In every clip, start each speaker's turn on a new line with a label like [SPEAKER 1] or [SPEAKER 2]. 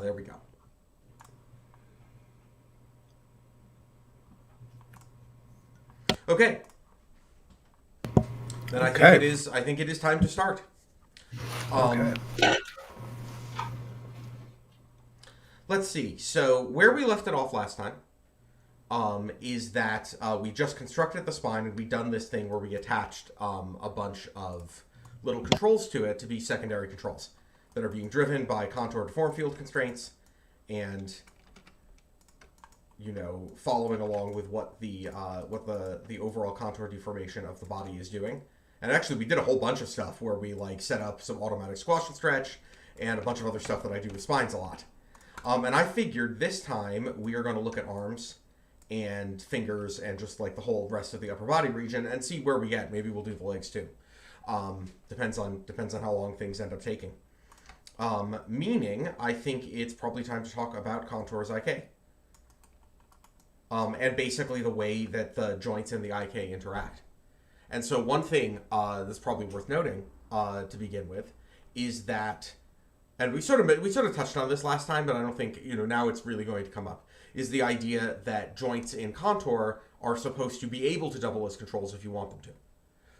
[SPEAKER 1] There we go. Okay. Then I think it is time to start.
[SPEAKER 2] Okay.
[SPEAKER 1] Let's see. So where we left it off last time is that we just constructed the spine and we've done this thing where we attached a bunch of little controls to it to be secondary controls that are being driven by contour to form field constraints and, you know, following along with what the overall contour deformation of the body is doing. And actually, we did a whole bunch of stuff where we like set up some automatic squash and stretch and a bunch of other stuff that I do with spines a lot. And I figured this time we are going to look at arms and fingers and just like the whole rest of the upper body region and see where we get. Maybe we'll do the legs too. Depends on how long things end up taking. Meaning, I think it's probably time to talk about contours IK. And basically the way that the joints and the IK interact. And so one thing that's probably worth noting to begin with is that, and we sort of touched on this last time, but I don't think, you know, now it's really going to come up, is the idea that joints in contour are supposed to be able to double as controls if you want them to.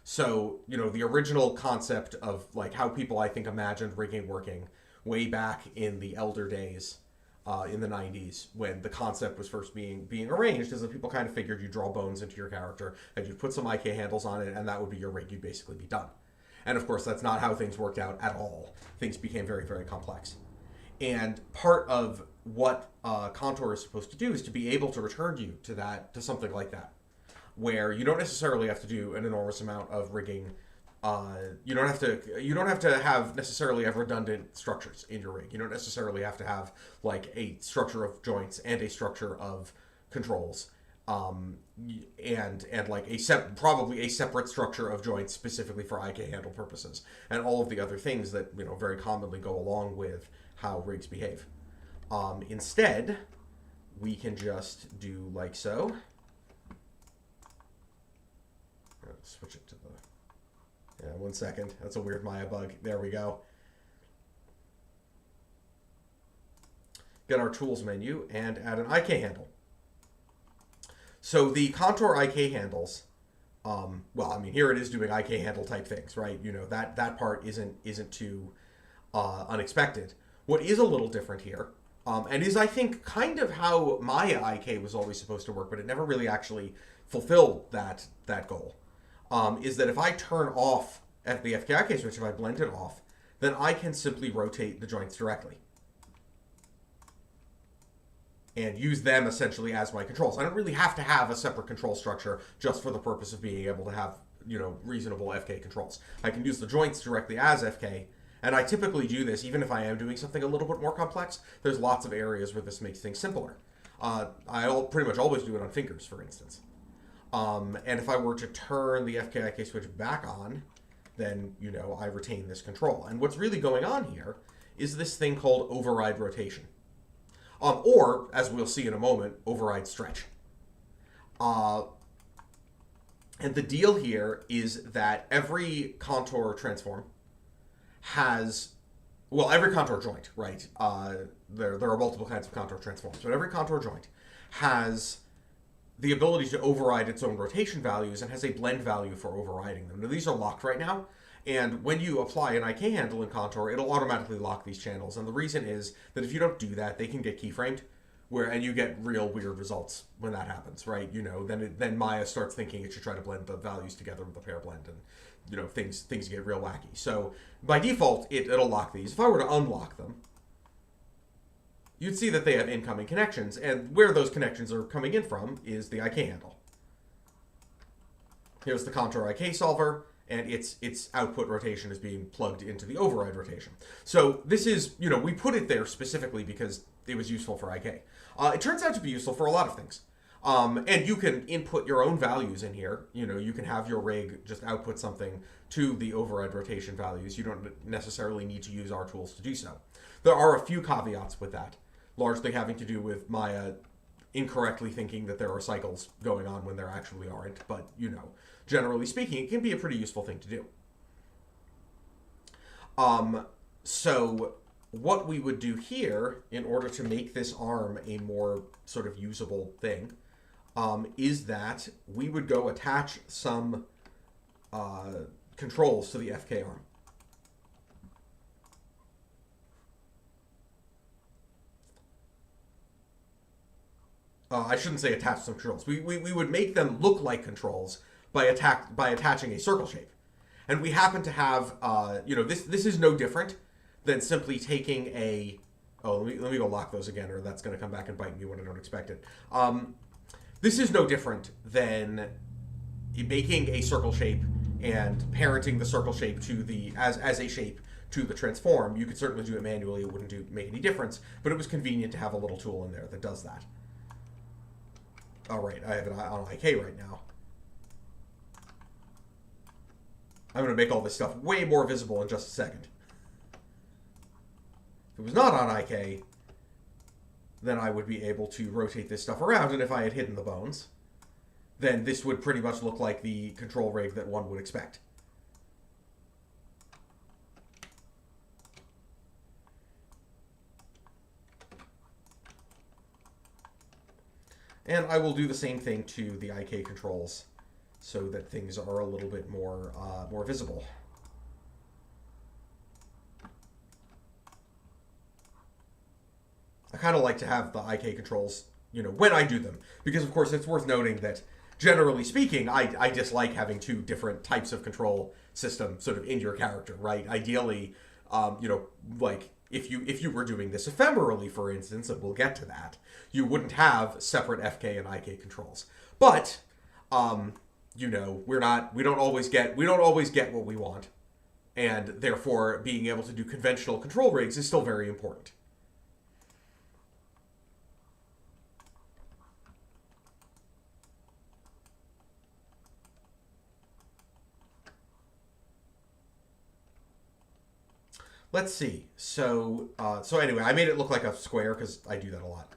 [SPEAKER 1] So, you know, the original concept of like how people, I think, imagined rigging working way back in the elder days, in the 90s, when the concept was first being arranged, is that people kind of figured you draw bones into your character and you'd put some IK handles on it and that would be your rig. You'd basically be done. And of course, that's not how things worked out at all. Things became very, very complex. And part of what contour is supposed to do is to be able to return you to something like that, where you don't necessarily have to do an enormous amount of rigging. You don't have to have necessarily have redundant structures in your rig. You don't necessarily have to have like a structure of joints and a structure of controls, and like probably a separate structure of joints specifically for IK handle purposes, and all of the other things that, you know, very commonly go along with how rigs behave. Instead, we can just do like so. Let's switch it to the. Yeah, 1 second. That's a weird Maya bug. There we go. Get our tools menu and add an IK handle. So the contour IK handles, well, I mean, here it is doing IK handle type things, right? You know, that part isn't too unexpected. What is a little different here, and is, I think, kind of how Maya IK was always supposed to work, but it never really actually fulfilled that goal. Is that if I turn off the FKIK switch, if I blend it off, then I can simply rotate the joints directly and use them essentially as my controls. I don't really have to have a separate control structure just for the purpose of being able to have, you know, reasonable FK controls. I can use the joints directly as FK, and I typically do this even if I am doing something a little bit more complex. There's lots of areas where this makes things simpler. I'll pretty much always do it on fingers, for instance. And if I were to turn the FKIK switch back on, then, you know, I retain this control. And what's really going on here is this thing called override rotation. Or, as we'll see in a moment, override stretch. And the deal here is that every contour transform has, well, every contour joint, right? There are multiple kinds of contour transforms, but every contour joint has the ability to override its own rotation values and has a blend value for overriding them. Now, these are locked right now, and when you apply an IK handle in contour, it'll automatically lock these channels. And the reason is that if you don't do that, they can get keyframed, and you get real weird results when that happens, right? You know, then Maya starts thinking it should try to blend the values together with a pair blend, and, you know, things get real wacky. So by default, it'll lock these. If I were to unlock them, you'd see that they have incoming connections, and where those connections are coming in from is the IK handle. Here's the contour IK solver, and its output rotation is being plugged into the override rotation. So this is, you know, we put it there specifically because it was useful for IK. It turns out to be useful for a lot of things. And you can input your own values in here. You know, you can have your rig just output something to the override rotation values. You don't necessarily need to use our tools to do so. There are a few caveats with that, largely having to do with Maya incorrectly thinking that there are cycles going on when there actually aren't. But, you know, generally speaking, it can be a pretty useful thing to do. So what we would do here in order to make this arm a more sort of usable thing is that we would go attach some controls to the FK arm. I shouldn't say attach some controls. We would make them look like controls by attaching a circle shape. And we happen to have, this is no different than simply taking a... Oh, let me go lock those again, or that's going to come back and bite me when I don't expect it. This is no different than making a circle shape and parenting the circle shape to the as a shape to the transform. You could certainly do it manually; it wouldn't make any difference. But it was convenient to have a little tool in there that does that. All right, I have it on IK right now. I'm going to make all this stuff way more visible in just a second. If it was not on IK, then I would be able to rotate this stuff around, and if I had hidden the bones, then this would pretty much look like the control rig that one would expect. And I will do the same thing to the IK controls so that things are a little bit more visible. I kind of like to have the IK controls, when I do them, because of course it's worth noting that generally speaking, I dislike having two different types of control system sort of in your character, right? Ideally, like if you were doing this ephemerally, for instance, and we'll get to that, you wouldn't have separate FK and IK controls. But we don't always get what we want, and therefore being able to do conventional control rigs is still very important. Let's see. So anyway, I made it look like a square because I do that a lot.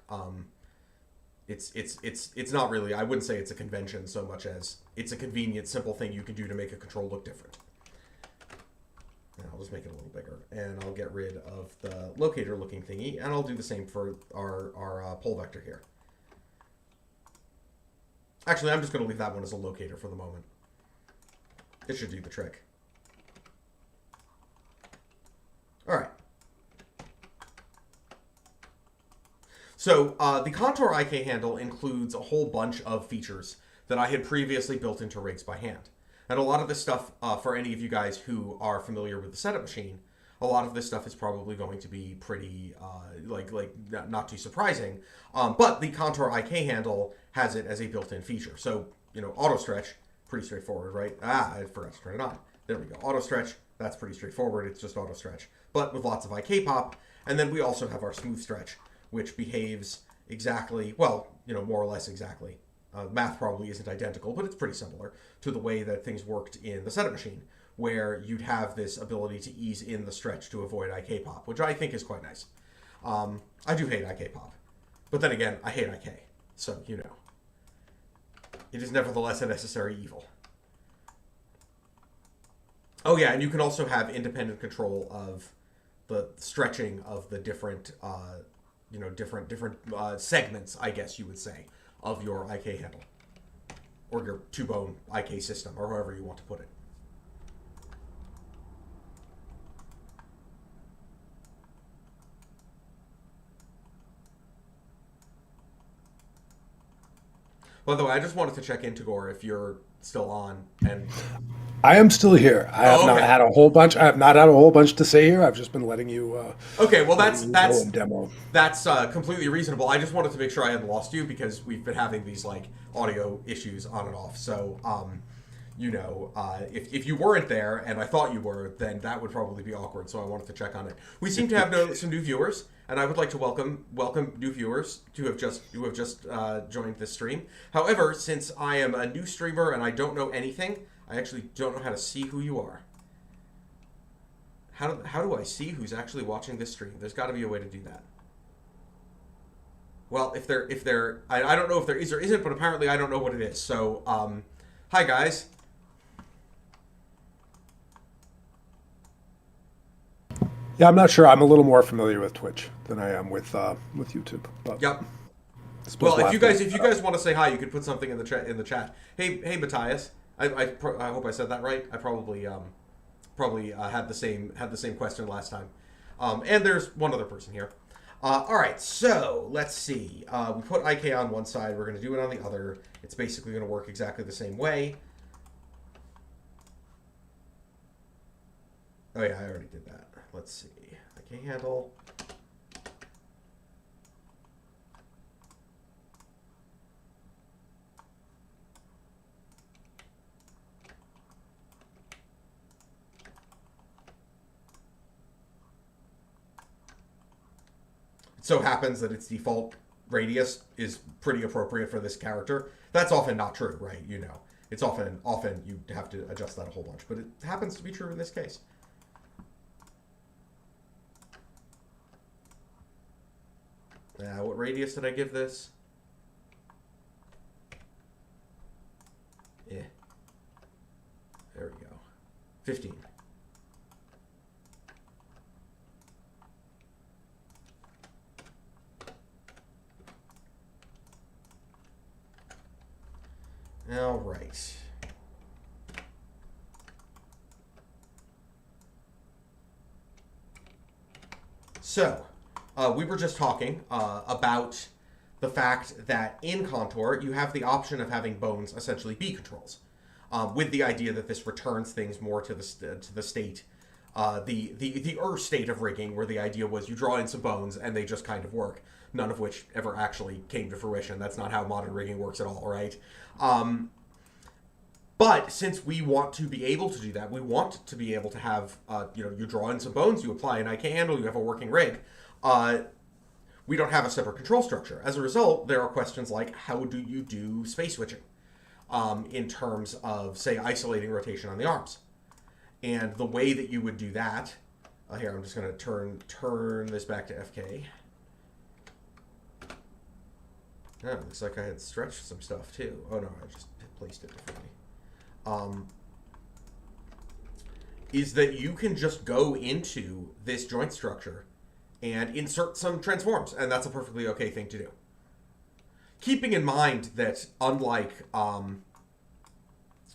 [SPEAKER 1] It's not really. I wouldn't say it's a convention so much as it's a convenient, simple thing you can do to make a control look different. And I'll just make it a little bigger, and I'll get rid of the locator-looking thingy, and I'll do the same for our pole vector here. Actually, I'm just going to leave that one as a locator for the moment. It should do the trick. All right. So the contour IK handle includes a whole bunch of features that I had previously built into rigs by hand. And a lot of this stuff, for any of you guys who are familiar with the setup machine, a lot of this stuff is probably going to be pretty, not too surprising. But the contour IK handle has it as a built-in feature. So, auto stretch, pretty straightforward, right? I forgot to turn it on. There we go. Auto stretch, that's pretty straightforward. It's just auto stretch, but with lots of IK pop. And then we also have our smooth stretch, which behaves exactly, more or less exactly. Math probably isn't identical, but it's pretty similar to the way that things worked in the setup machine, where you'd have this ability to ease in the stretch to avoid IK pop, which I think is quite nice. I do hate IK pop, but then again, I hate IK, so it is nevertheless a necessary evil. Oh yeah, and you can also have independent control of the stretching of the different, different segments, I guess you would say, of your IK handle, or your two-bone IK system, or however you want to put it. By the way, I just wanted to check in, Tagore, if you're still on. And
[SPEAKER 2] I am still here. I have not had a whole bunch. I have not had a whole bunch to say here. I've just been letting you.
[SPEAKER 1] Okay, well that's
[SPEAKER 2] demo.
[SPEAKER 1] That's completely reasonable. I just wanted to make sure I hadn't lost you because we've been having these audio issues on and off. So, if you weren't there and I thought you were, then that would probably be awkward. So I wanted to check on it. We seem to have some new viewers, and I would like to welcome new viewers who have just joined this stream. However, since I am a new streamer and I don't know anything, I actually don't know how to see who you are. How do I see who's actually watching this stream? There's got to be a way to do that. Well, I don't know if there is or isn't, but apparently I don't know what it is. So, hi guys.
[SPEAKER 2] Yeah, I'm not sure. I'm a little more familiar with Twitch than I am with YouTube. But
[SPEAKER 1] Yep.
[SPEAKER 2] I suppose
[SPEAKER 1] Well,
[SPEAKER 2] we'll
[SPEAKER 1] if
[SPEAKER 2] have
[SPEAKER 1] you
[SPEAKER 2] to
[SPEAKER 1] guys
[SPEAKER 2] look
[SPEAKER 1] if you
[SPEAKER 2] that up.
[SPEAKER 1] guys want to say hi, you could put something in the chat. Hey, Matthias. I hope I said that right. I probably had the same question last time. And there's one other person here. All right, so let's see. We put IK on one side. We're going to do it on the other. It's basically going to work exactly the same way. Oh yeah, I already did that. Let's see. IK handle. It so happens that its default radius is pretty appropriate for this character. That's often not true, right? You know, it's often you have to adjust that a whole bunch, but it happens to be true in this case. What radius did I give this? Yeah. There we go. 15. All right. So, we were just talking about the fact that in Contour, you have the option of having bones essentially be controls, with the idea that this returns things more to the state, the state of rigging, where the idea was you draw in some bones and they just kind of work, none of which ever actually came to fruition. That's not how modern rigging works at all, right? But since we want to be able to do that, we want to be able to have, you draw in some bones, you apply an IK handle, you have a working rig. We don't have a separate control structure. As a result, there are questions like, how do you do space switching in terms of, say, isolating rotation on the arms? And the way that you would do that, here, I'm just going to turn this back to FK. Oh, looks like I had stretched some stuff too. Oh no, I just placed it differently. Is that you can just go into this joint structure and insert some transforms, and that's a perfectly okay thing to do. Keeping in mind that unlike,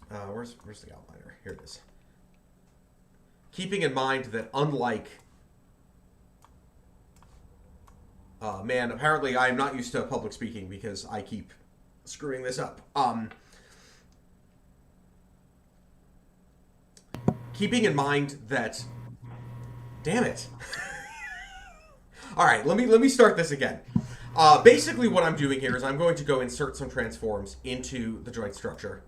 [SPEAKER 1] where's the outliner? Here it is. Keeping in mind that unlike, man, apparently I'm not used to public speaking because I keep screwing this up. Keeping in mind that, damn it. All right, let me start this again. Basically what I'm doing here is I'm going to go insert some transforms into the joint structure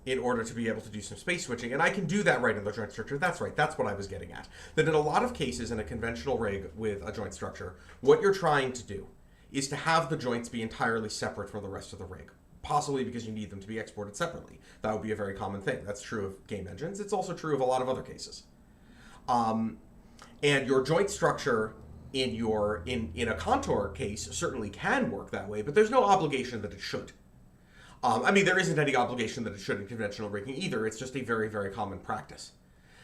[SPEAKER 1] in order to be able to do some space switching, and I can do that right in the joint structure. That's right, that's what I was getting at. That in a lot of cases in a conventional rig with a joint structure, what you're trying to do is to have the joints be entirely separate from the rest of the rig. Possibly because you need them to be exported separately. That would be a very common thing. That's true of game engines. It's also true of a lot of other cases. And your joint structure in a Contour case certainly can work that way, but there's no obligation that it should. I mean, there isn't any obligation that it should in conventional rigging either. It's just a very, very common practice.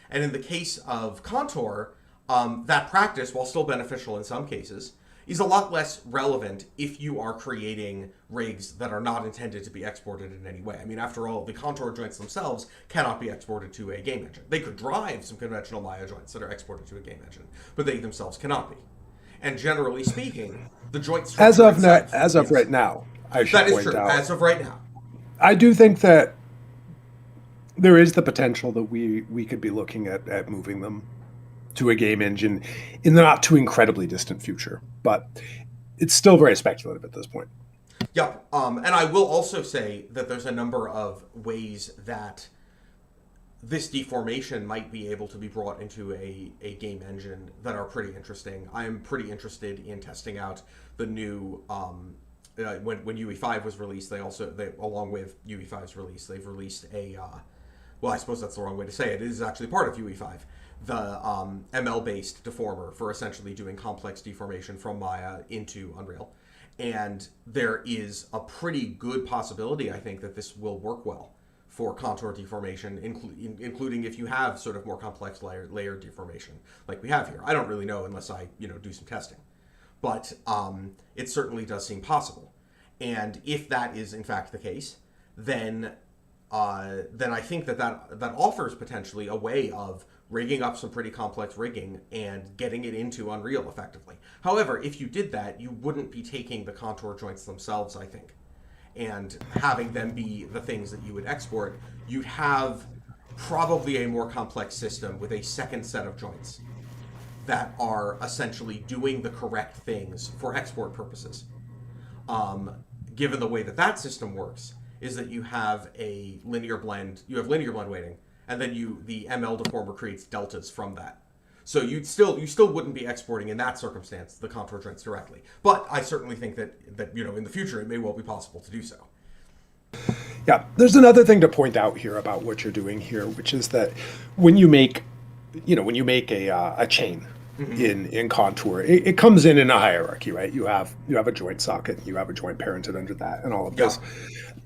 [SPEAKER 1] And in the case of Contour, that practice, while still beneficial in some cases, is a lot less relevant if you are creating rigs that are not intended to be exported in any way. I mean, after all, the Contour joints themselves cannot be exported to a game engine. They could drive some conventional Maya joints that are exported to a game engine, but they themselves cannot be. And generally speaking, the joint structure
[SPEAKER 2] As of right now, I should
[SPEAKER 1] that is
[SPEAKER 2] point
[SPEAKER 1] true.
[SPEAKER 2] out.
[SPEAKER 1] As of right now,
[SPEAKER 2] I do think that there is the potential that we could be looking at moving them to a game engine in the not too incredibly distant future, but it's still very speculative at this point.
[SPEAKER 1] Yep. And I will also say that there's a number of ways that this deformation might be able to be brought into a game engine that are pretty interesting. I'm pretty interested in testing out the new when UE5 was released. They along with UE5's release, they've released a well, I suppose that's the wrong way to say it. It is actually part of UE5, the ML-based deformer for essentially doing complex deformation from Maya into Unreal. And there is a pretty good possibility, I think, that this will work well for contour deformation, including if you have sort of more complex layer deformation like we have here. I don't really know unless I do some testing, but it certainly does seem possible. And if that is in fact the case, then I think that offers potentially a way of rigging up some pretty complex rigging and getting it into Unreal effectively. However, if you did that, you wouldn't be taking the contour joints themselves, I think, and having them be the things that you would export. You'd have probably a more complex system with a second set of joints that are essentially doing the correct things for export purposes. Given the way that system works, is that you have a linear blend, weighting, and then the ML deformer creates deltas from that. So you still wouldn't be exporting in that circumstance the contour joints directly. But I certainly think that in the future it may well be possible to do so.
[SPEAKER 2] Yeah, there's another thing to point out here about what you're doing here, which is that when you make a chain in contour, it comes in a hierarchy, right? You have a joint socket, you have a joint parented under that, and all of this.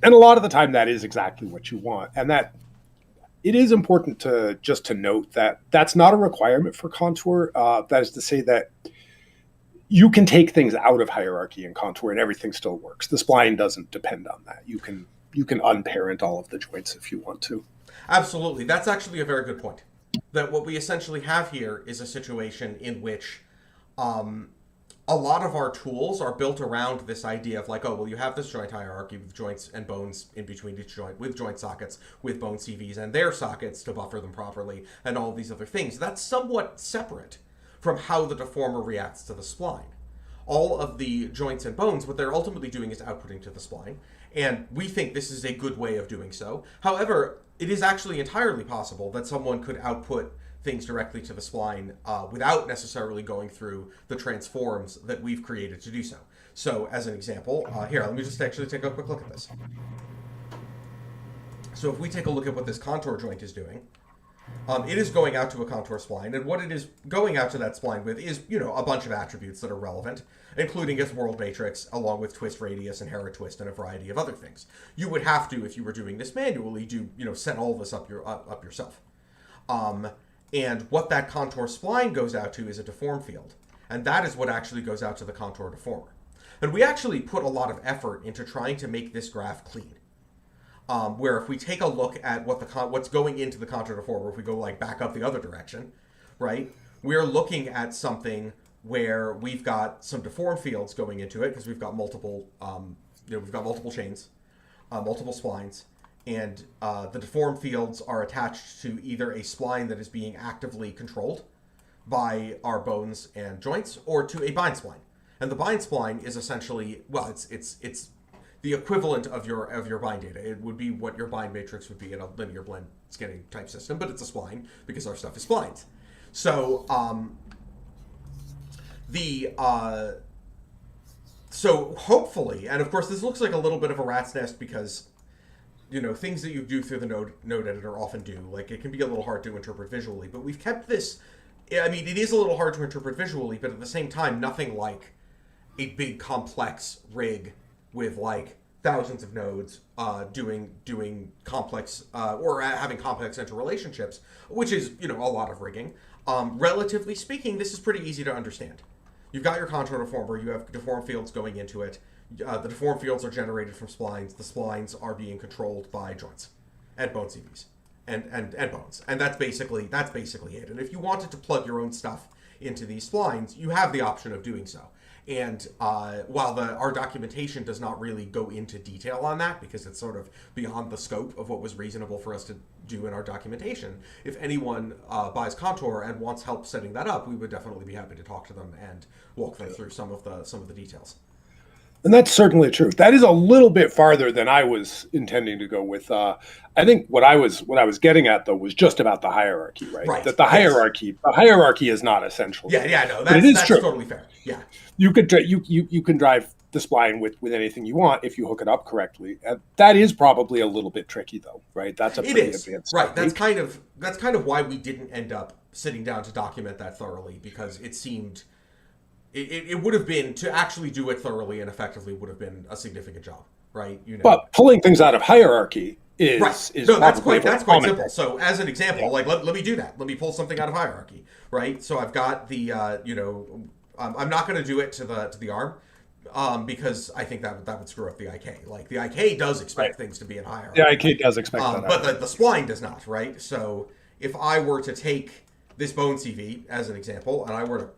[SPEAKER 2] And a lot of the time that is exactly what you want. And that it is important to note that that's not a requirement for contour. That is to say that you can take things out of hierarchy in contour and everything still works. The spline doesn't depend on that. You can unparent all of the joints if you want to.
[SPEAKER 1] Absolutely. That's actually a very good point. That what we essentially have here is a situation in which a lot of our tools are built around this idea of like, oh, well, you have this joint hierarchy with joints and bones in between each joint, with joint sockets, with bone CVs and their sockets to buffer them properly, and all of these other things. That's somewhat separate from how the deformer reacts to the spline. All of the joints and bones, what they're ultimately doing is outputting to the spline, and we think this is a good way of doing so. However, it is actually entirely possible that someone could output things directly to the spline without necessarily going through the transforms that we've created to do so. So as an example, here, let me just actually take a quick look at this. So if we take a look at what this contour joint is doing, it is going out to a contour spline, and what it is going out to that spline with is, a bunch of attributes that are relevant, including its world matrix, along with twist radius and Hera twist and a variety of other things. You would have to, if you were doing this manually, set all this up yourself. And what that contour spline goes out to is a deform field, and that is what actually goes out to the contour deformer. And we actually put a lot of effort into trying to make this graph clean. Where if we take a look at what's going into the contour deformer, if we go back up the other direction, right, we're looking at something where we've got some deform fields going into it because we've got multiple chains, multiple splines, and the deform fields are attached to either a spline that is being actively controlled by our bones and joints, or to a bind spline. And the bind spline is essentially, well, it's the equivalent of your bind data. It would be what your bind matrix would be in a linear blend scanning type system, but it's a spline because our stuff is splines. So so hopefully, and of course this looks like a little bit of a rat's nest because things that you do through the node editor often do, like it can be a little hard to interpret visually, but we've kept this. I mean, it is a little hard to interpret visually, but at the same time, nothing like a big complex rig with thousands of nodes doing complex or having complex interrelationships, which is a lot of rigging. Relatively speaking, this is pretty easy to understand. You've got your contour deformer, you have deform fields going into it. The deform fields are generated from splines. The splines are being controlled by joints and bone CVs and bones, and that's basically it. And if you wanted to plug your own stuff into these splines, you have the option of doing so. And while our documentation does not really go into detail on that because it's sort of beyond the scope of what was reasonable for us to do in our documentation, if anyone buys Contour and wants help setting that up, we would definitely be happy to talk to them and walk them through some of the details.
[SPEAKER 2] And that's certainly true. That is a little bit farther than I was intending to go with. I think what I was getting at though was just about the hierarchy, right?
[SPEAKER 1] Right.
[SPEAKER 2] That the hierarchy is not essential.
[SPEAKER 1] Yeah, no, that's true. Totally fair. Yeah.
[SPEAKER 2] You can drive the spline with anything you want if you hook it up correctly. That is probably a little bit tricky though, right? That's a pretty advanced
[SPEAKER 1] right. That's kind of why we didn't end up sitting down to document that thoroughly, because it seemed it would have been, to actually do it thoroughly and effectively would have been a significant job, right?
[SPEAKER 2] But pulling things out of hierarchy
[SPEAKER 1] Right.
[SPEAKER 2] is
[SPEAKER 1] No,
[SPEAKER 2] probably
[SPEAKER 1] that's quite
[SPEAKER 2] common.
[SPEAKER 1] simple. So as an example,
[SPEAKER 2] Yeah.
[SPEAKER 1] like let me do that. Let me pull something out of hierarchy, right? So I've got the I'm not going to do it to the arm, because I think that would screw up the IK. Like the IK does
[SPEAKER 2] Right.
[SPEAKER 1] expect things to be in
[SPEAKER 2] The
[SPEAKER 1] hierarchy,
[SPEAKER 2] IK does expect that
[SPEAKER 1] but
[SPEAKER 2] hierarchy.
[SPEAKER 1] the spline does not, right? So if I were to take this bone CV as an example and I were to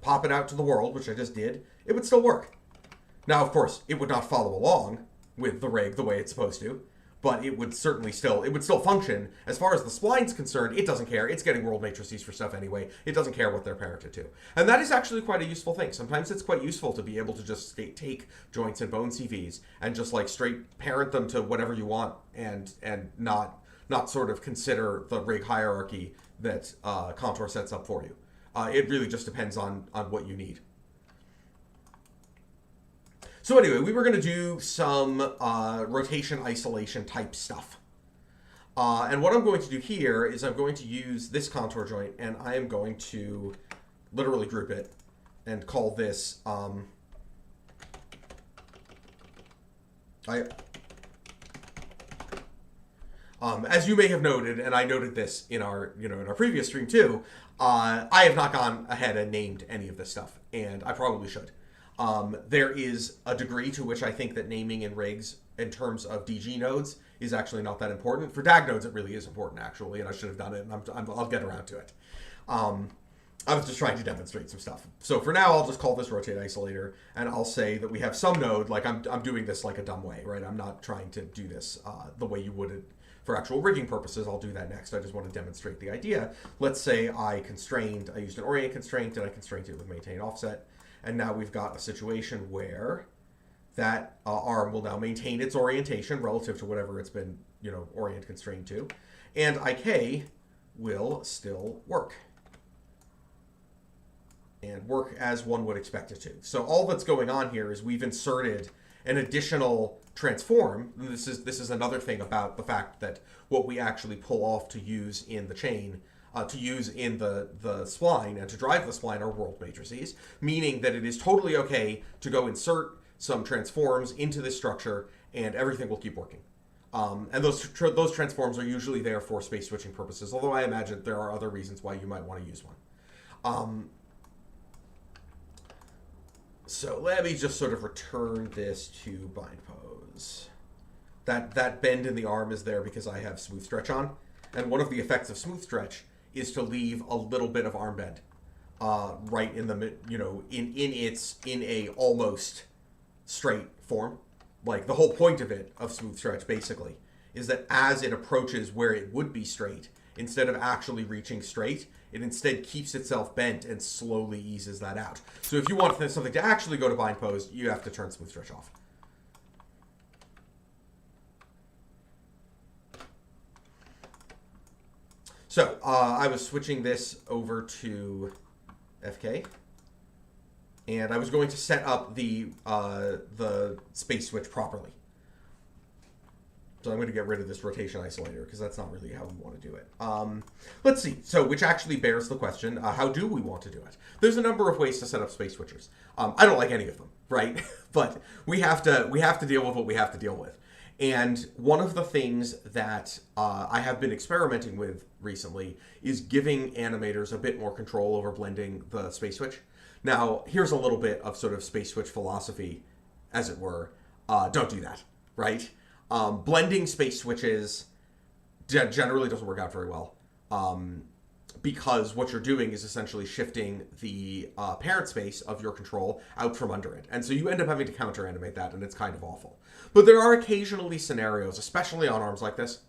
[SPEAKER 1] pop it out to the world, which I just did, it would still work. Now, of course, it would not follow along with the rig the way it's supposed to, but it would still function. As far as the spline's concerned, it doesn't care. It's getting world matrices for stuff anyway. It doesn't care what they're parented to. And that is actually quite a useful thing. Sometimes it's quite useful to be able to just take joints and bone CVs and just like straight parent them to whatever you want and not sort of consider the rig hierarchy that Contour sets up for you. It really just depends on what you need. So anyway, we were going to do some rotation isolation type stuff. And what I'm going to do here is I'm going to use this contour joint and I am going to literally group it and call this as you may have noted, and I noted this in our in our previous stream too, I have not gone ahead and named any of this stuff, and I probably should. There is a degree to which I think that naming in rigs in terms of DG nodes is actually not that important. For DAG nodes, it really is important, actually, and I should have done it, and I'll get around to it. I was just trying to demonstrate some stuff. So for now, I'll just call this rotate isolator, and I'll say that we have some node, like I'm doing this like a dumb way, right? I'm not trying to do this the way you would for actual rigging purposes. I'll do that next. I just want to demonstrate the idea. Let's say I used an orient constraint, and I constrained it with maintain offset. And now we've got a situation where that arm will now maintain its orientation relative to whatever it's been, orient constrained to. And IK will still work. And work as one would expect it to. So all that's going on here is we've inserted an additional transform. This is another thing about the fact that what we actually pull off to use in the chain to use in the spline and to drive the spline are world matrices, meaning that it is totally okay to go insert some transforms into this structure and everything will keep working. And those transforms are usually there for space switching purposes, although I imagine there are other reasons why you might want to use one. So let me just sort of return this to bind pose. That bend in the arm is there because I have smooth stretch on, and one of the effects of smooth stretch is to leave a little bit of arm bend, right in the in a almost straight form. Like the whole point of smooth stretch basically is that as it approaches where it would be straight, instead of actually reaching straight, it instead keeps itself bent and slowly eases that out. So if you want something to actually go to bind pose, you have to turn smooth stretch off. So I was switching this over to FK, and I was going to set up the space switch properly. So I'm going to get rid of this rotation isolator because that's not really how we want to do it. Let's see. So which actually bears the question, how do we want to do it? There's a number of ways to set up space switchers. I don't like any of them, right? But we have to deal with what we have to deal with. And one of the things that I have been experimenting with recently is giving animators a bit more control over blending the space switch. Now, here's a little bit of sort of space switch philosophy, as it were. Don't do that, right? Blending space switches generally doesn't work out very well, because what you're doing is essentially shifting the parent space of your control out from under it. And so you end up having to counter animate that, and it's kind of awful. But there are occasionally scenarios, especially on arms like this,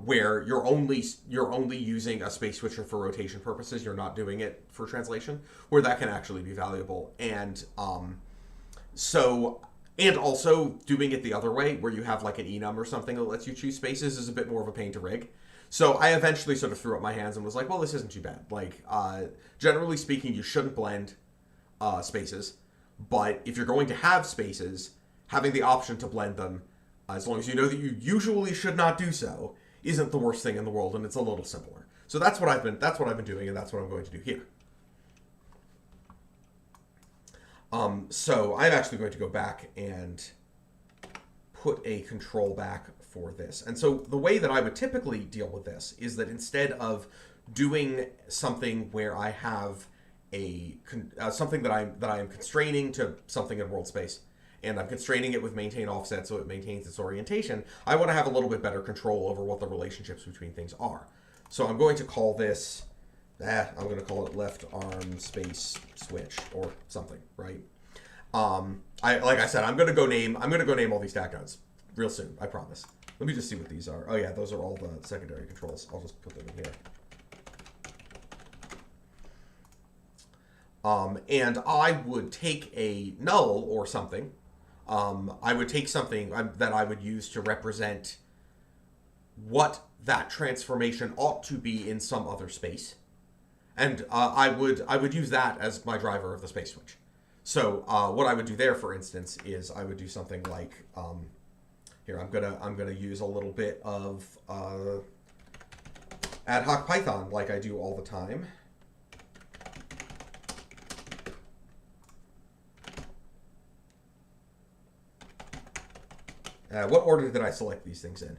[SPEAKER 1] where you're only using a space switcher for rotation purposes. You're not doing it for translation, where that can actually be valuable. And and also doing it the other way, where you have like an enum or something that lets you choose spaces, is a bit more of a pain to rig. So I eventually sort of threw up my hands and was like, well, this isn't too bad. Like, generally speaking, you shouldn't blend spaces. But if you're going to have spaces, having the option to blend them, as long as you know that you usually should not do so, isn't the worst thing in the world, and it's a little simpler. So that's what I've been doing, and that's what I'm going to do here. So I'm actually going to go back and put a control back for this. And so the way that I would typically deal with this is that instead of doing something where I have something that I am constraining to something in world space, and I'm constraining it with maintain offset so it maintains its orientation, I want to have a little bit better control over what the relationships between things are. So I'm going to call this, I'm going to call it left arm space switch or something, right? Like I said, I'm going to go name all these stack nodes real soon, I promise. Let me just see what these are. Oh yeah, those are all the secondary controls. I'll just put them in here. And I would take a null or something. I would take something that I would use to represent what that transformation ought to be in some other space. And I would use that as my driver of the space switch. So what I would do there, for instance, is I would do something like here. I'm gonna use a little bit of ad hoc Python like I do all the time. What order did I select these things in?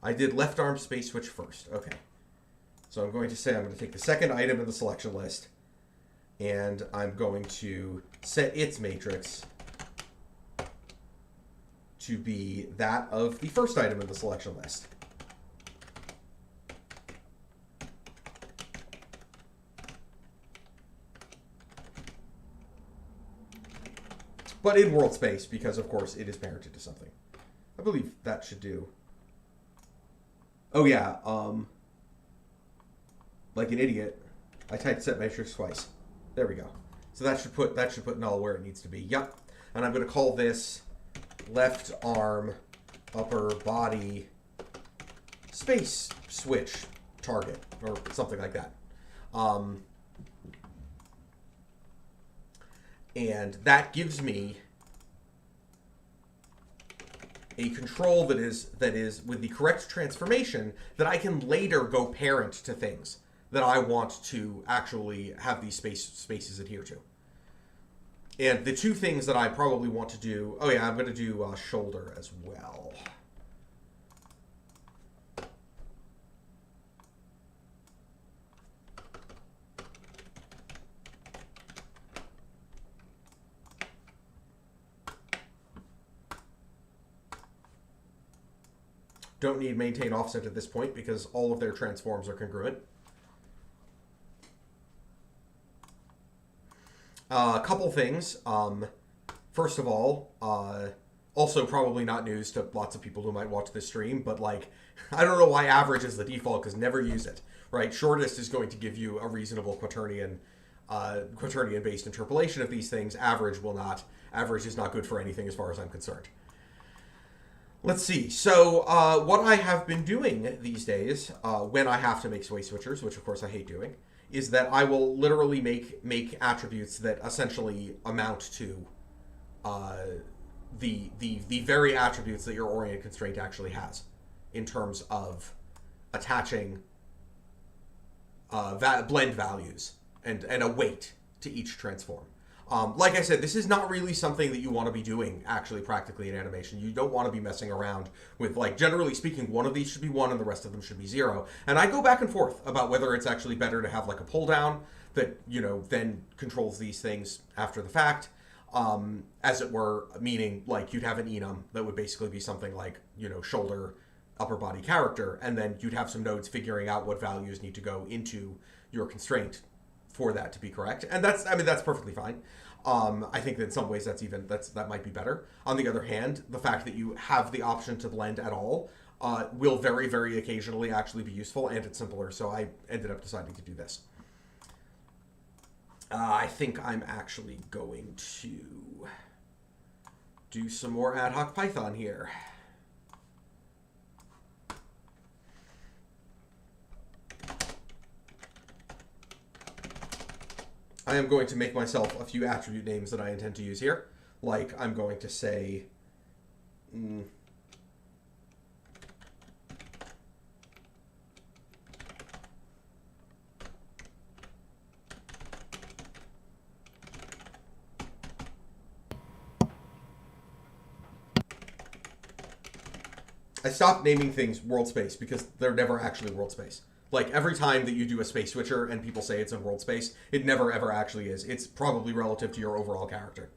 [SPEAKER 1] I did left arm space switch first. Okay. So I'm going to say I'm going to take the second item in the selection list, and I'm going to set its matrix to be that of the first item in the selection list. But in world space, because of course it is parented to something. I believe that should do. Oh yeah, like an idiot, I typed set matrix twice. There we go. So that should put null where it needs to be. Yep. And I'm going to call this left arm upper body space switch target or something like that. And that gives me a control that is with the correct transformation that I can later go parent to things that I want to actually have these spaces adhere to. And the two things that I probably want to do, oh yeah, I'm going to do shoulder as well. Don't need maintain offset at this point because all of their transforms are congruent. A couple things. First of all, also probably not news to lots of people who might watch this stream, but like, I don't know why average is the default because never use it, right? Shortest is going to give you a reasonable quaternion-based interpolation of these things. Average will not. Average is not good for anything as far as I'm concerned. Let's see. So what I have been doing these days when I have to make space switchers, which of course I hate doing, is that I will literally make attributes that essentially amount to the very attributes that your orient constraint actually has in terms of attaching blend values and a weight to each transform. Like I said, this is not really something that you want to be doing actually practically in animation. You don't want to be messing around with, like, generally speaking, one of these should be 1 and the rest of them should be 0. And I go back and forth about whether it's actually better to have like a pull down that, you know, then controls these things after the fact, as it were, meaning like you'd have an enum that would basically be something like, you know, shoulder, upper body character, and then you'd have some nodes figuring out what values need to go into your constraint for that to be correct. And that's perfectly fine. I think that in some ways that might be better. On the other hand, the fact that you have the option to blend at all will very, very occasionally actually be useful, and it's simpler. So I ended up deciding to do this. I think I'm actually going to do some more ad hoc Python here. I am going to make myself a few attribute names that I intend to use here. Like, I'm going to say... I stopped naming things world space because they're never actually world space. Like, every time that you do a space switcher and people say it's in world space, it never ever actually is. It's probably relative to your overall character.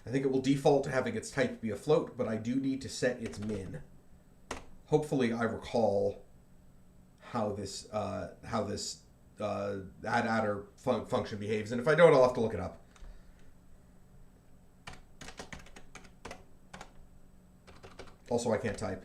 [SPEAKER 1] I think it will default to having its type be a float, but I do need to set its min. Hopefully I recall how this add-adder function behaves, and if I don't, I'll have to look it up. Also, I can't type.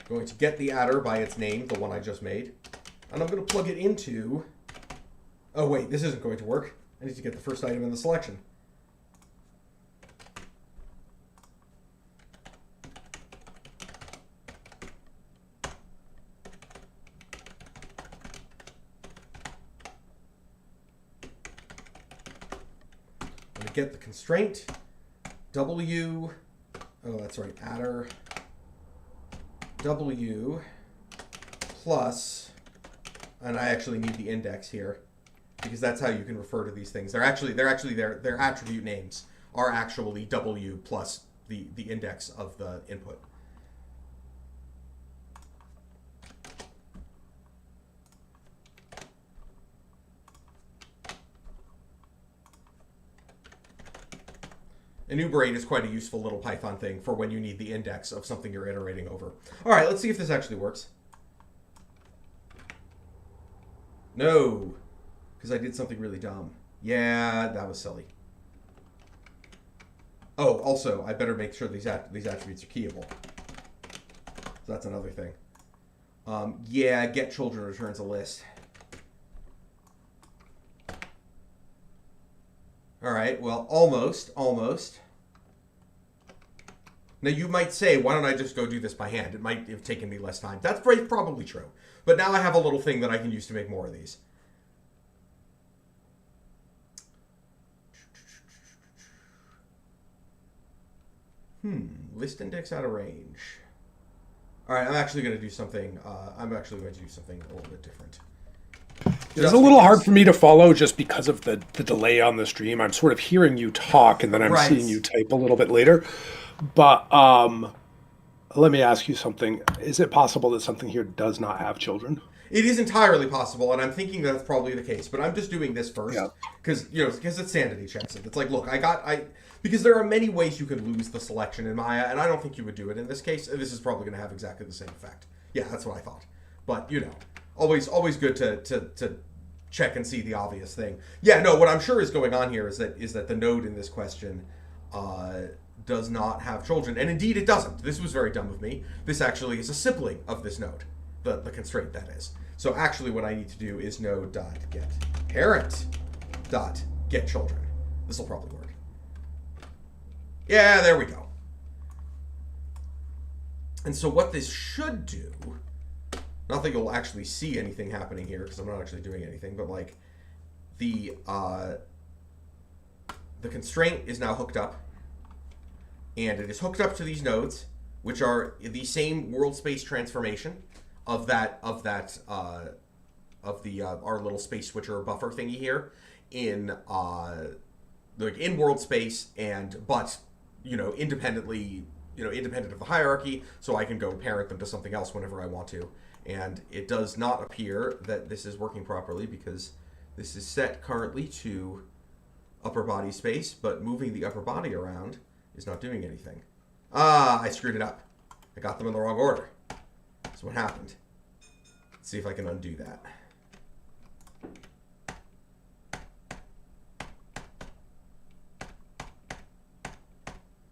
[SPEAKER 1] Going to get the adder by its name, the one I just made, and I'm going to plug it into... Oh wait, this isn't going to work. I need to get the first item in the selection. I'm going to get the constraint, W, oh that's right, adder, W plus, and I actually need the index here because that's how you can refer to these things. Their attribute names are actually W plus the index of the input. Enumerate is quite a useful little Python thing for when you need the index of something you're iterating over. All right, let's see if this actually works. No, because I did something really dumb. Yeah, that was silly. Oh, also, I better make sure these attributes are keyable. So that's another thing. Yeah, get children returns a list. All right, well, almost. Now, you might say, why don't I just go do this by hand? It might have taken me less time. That's probably true. But now I have a little thing that I can use to make more of these. List index out of range. All right, I'm actually going to do something. A little bit different.
[SPEAKER 2] It's a little hard for me to follow just because of the delay on the stream. I'm sort of hearing you talk and then I'm seeing you type a little bit later. But let me ask you something. Is it possible that something here does not have children?
[SPEAKER 1] It is entirely possible, and I'm thinking that's probably the case. But I'm just doing this first because it sanity checks it. It's like, look, because there are many ways you can lose the selection in Maya, and I don't think you would do it in this case. This is probably going to have exactly the same effect. Yeah, that's what I thought. But always good to check and see the obvious thing. Yeah, no, what I'm sure is going on here is that the node in this question does not have children, and indeed it doesn't. This was very dumb of me. This actually is a sibling of this node, the constraint that is. So actually what I need to do is node.get parent.get children. This will probably work. Yeah, there we go. And so what this should do, not that you'll actually see anything happening here because I'm not actually doing anything, but like the constraint is now hooked up, and it is hooked up to these nodes, which are the same world space transformation of our little space switcher buffer thingy here in world space, but independent of the hierarchy, so I can go parent them to something else whenever I want to. And it does not appear that this is working properly because this is set currently to upper body space, but moving the upper body around is not doing anything. I screwed it up. I got them in the wrong order. So what happened? Let's see if I can undo that.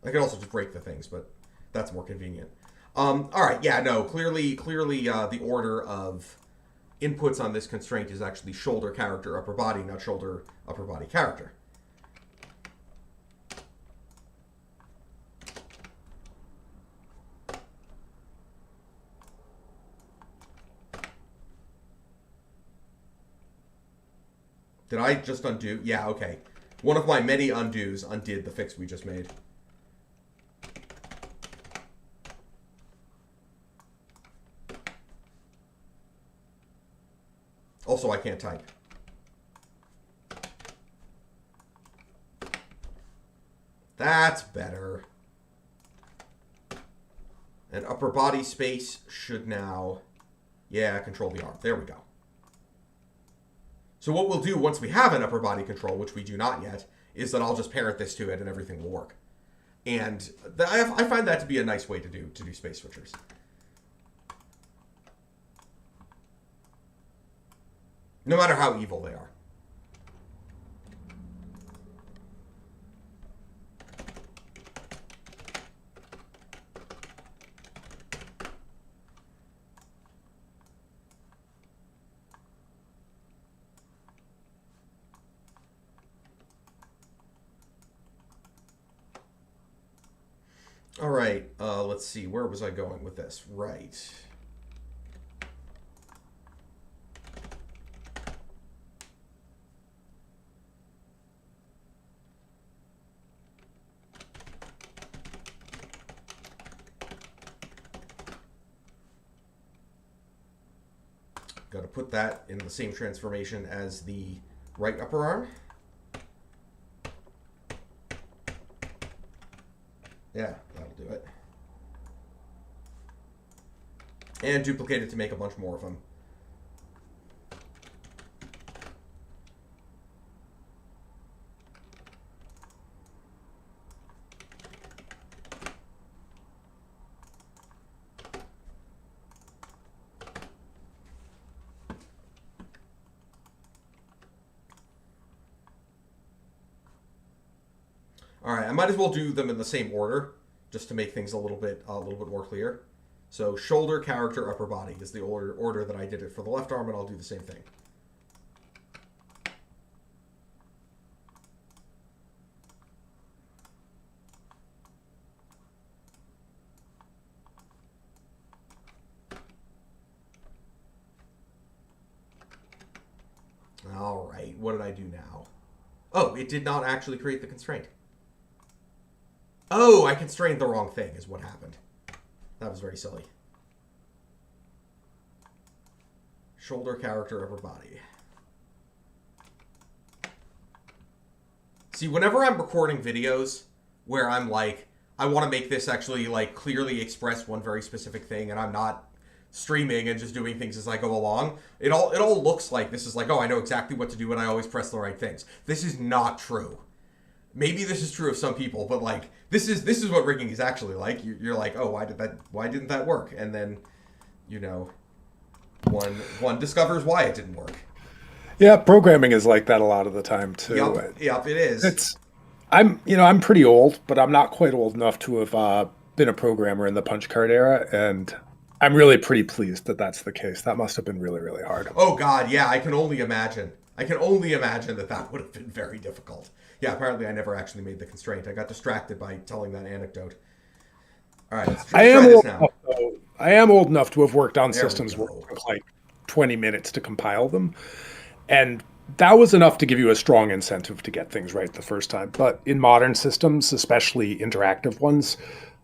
[SPEAKER 1] I can also just break the things, but that's more convenient. All right, yeah, no, clearly, the order of inputs on this constraint is actually shoulder, character, upper body, not shoulder, upper body, character. Did I just undo? Yeah, okay. One of my many undos undid the fix we just made. Also, I can't type. That's better. And upper body space should now... Yeah, control the arm. There we go. So what we'll do once we have an upper body control, which we do not yet, is that I'll just parent this to it and everything will work. And I find that to be a nice way to do space switchers. No matter how evil they are. All right, let's see. Where was I going with this? Right. Got to put that in the same transformation as the right upper arm. Yeah, that'll do it. And duplicate it to make a bunch more of them. All right, I might as well do them in the same order, just to make things a little bit more clear. So shoulder, character, upper body is the order that I did it for the left arm, and I'll do the same thing. All right, what did I do now? Oh, it did not actually create the constraint. Oh, I constrained the wrong thing is what happened. That was very silly. Shoulder, character, upper body. See, whenever I'm recording videos where I'm like, I want to make this actually like clearly express one very specific thing, and I'm not streaming and just doing things as I go along, it all looks like this is like, oh, I know exactly what to do and I always press the right things. This is not true. Maybe this is true of some people, but like this is what rigging is actually like. You're like, oh, why didn't that work? And then, you know, one discovers why it didn't work.
[SPEAKER 2] Yeah, programming is like that a lot of the time too.
[SPEAKER 1] Yep, it is.
[SPEAKER 2] I'm pretty old, but I'm not quite old enough to have been a programmer in the punch card era, and I'm really pretty pleased that that's the case. That must have been really, really hard.
[SPEAKER 1] Oh God, yeah, I can only imagine. that would have been very difficult. Yeah, apparently I never actually made the constraint. I got distracted by telling that anecdote. All right, let's try this now.
[SPEAKER 2] I am old enough to have worked on systems where it took like 20 minutes to compile them. And that was enough to give you a strong incentive to get things right the first time. But in modern systems, especially interactive ones,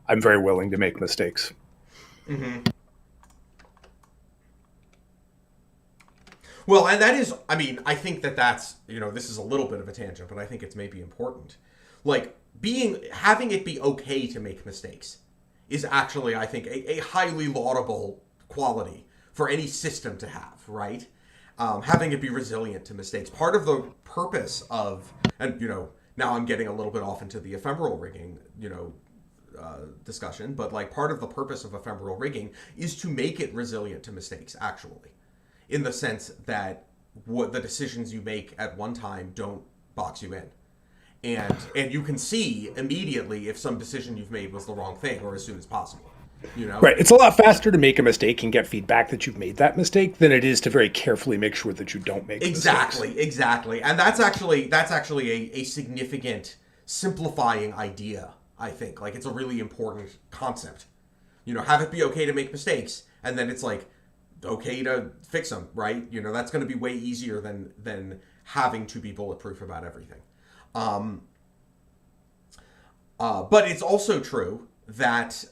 [SPEAKER 2] I'm very willing to make mistakes.
[SPEAKER 1] Mm-hmm. Well, and that is, I mean, I think that's, you know, this is a little bit of a tangent, but I think it's maybe important. Like, having it be okay to make mistakes is actually, I think, a highly laudable quality for any system to have, right? Having it be resilient to mistakes. Part of the purpose of, and, you know, now I'm getting a little bit off into the ephemeral rigging, you know, discussion, but like part of the purpose of ephemeral rigging is to make it resilient to mistakes, actually. In the sense that what the decisions you make at one time don't box you in. And you can see immediately if some decision you've made was the wrong thing, or as soon as possible. You know? Right.
[SPEAKER 2] It's a lot faster to make a mistake and get feedback that you've made that mistake than it is to very carefully make sure that you don't make mistakes.
[SPEAKER 1] Exactly. And that's actually a significant simplifying idea, I think. Like, it's a really important concept. You know, have it be okay to make mistakes, and then it's like, okay to fix them, right? That's going to be way easier than having to be bulletproof about everything. Um, but it's also true that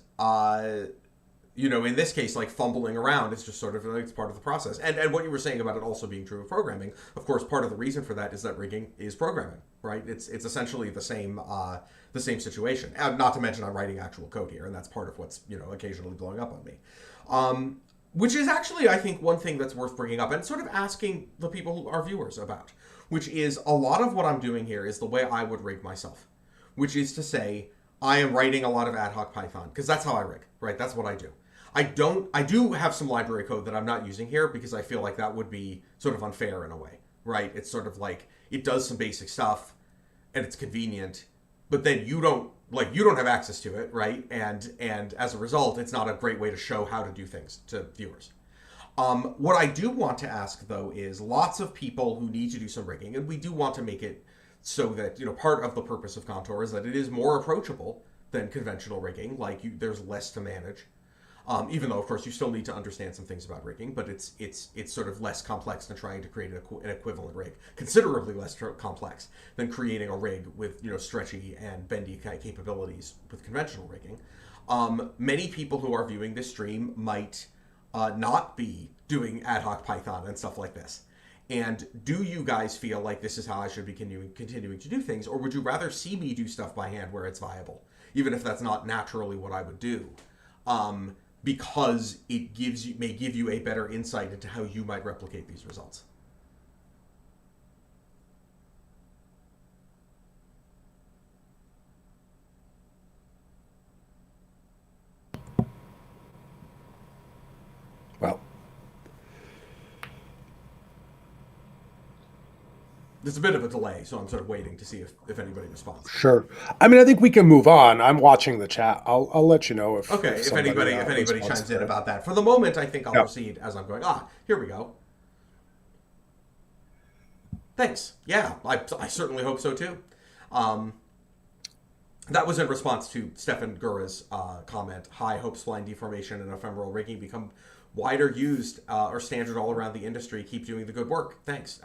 [SPEAKER 1] in this case, like fumbling around is just sort of like it's part of the process. And what you were saying about it also being true of programming, of course, part of the reason for that is that rigging is programming, right? It's essentially the same situation. Not to mention I'm writing actual code here, and that's part of what's occasionally blowing up on me. Which is actually, I think, one thing that's worth bringing up and sort of asking the people who are viewers about, which is a lot of what I'm doing here is the way I would rig myself, which is to say I am writing a lot of ad hoc Python because that's how I rig, right? That's what I do. I do have some library code that I'm not using here because I feel like that would be sort of unfair in a way, right? It's sort of like it does some basic stuff and it's convenient, but then you don't have access to it, right? And as a result, it's not a great way to show how to do things to viewers. What I do want to ask though is lots of people who need to do some rigging, and we do want to make it so that part of the purpose of Contour is that it is more approachable than conventional rigging. There's less to manage. Even though, of course, you still need to understand some things about rigging, but it's sort of less complex than trying to create an equivalent rig. Considerably less complex than creating a rig with stretchy and bendy capabilities with conventional rigging. Many people who are viewing this stream might not be doing ad hoc Python and stuff like this. And do you guys feel like this is how I should be continuing to do things, or would you rather see me do stuff by hand where it's viable, even if that's not naturally what I would do? Because it may give you a better insight into how you might replicate these results.
[SPEAKER 2] Well,
[SPEAKER 1] there's a bit of a delay, so I'm sort of waiting to see if anybody responds.
[SPEAKER 2] Sure. I mean, I think we can move on. I'm watching the chat. I'll let you know if
[SPEAKER 1] anybody chimes in about that. For the moment, I think I'll proceed as I'm going. Here we go. Thanks. Yeah, I certainly hope so too. That was in response to Stefan Gura's comment. Hi, hope spline deformation and ephemeral rigging become wider used or standard all around the industry. Keep doing the good work. Thanks.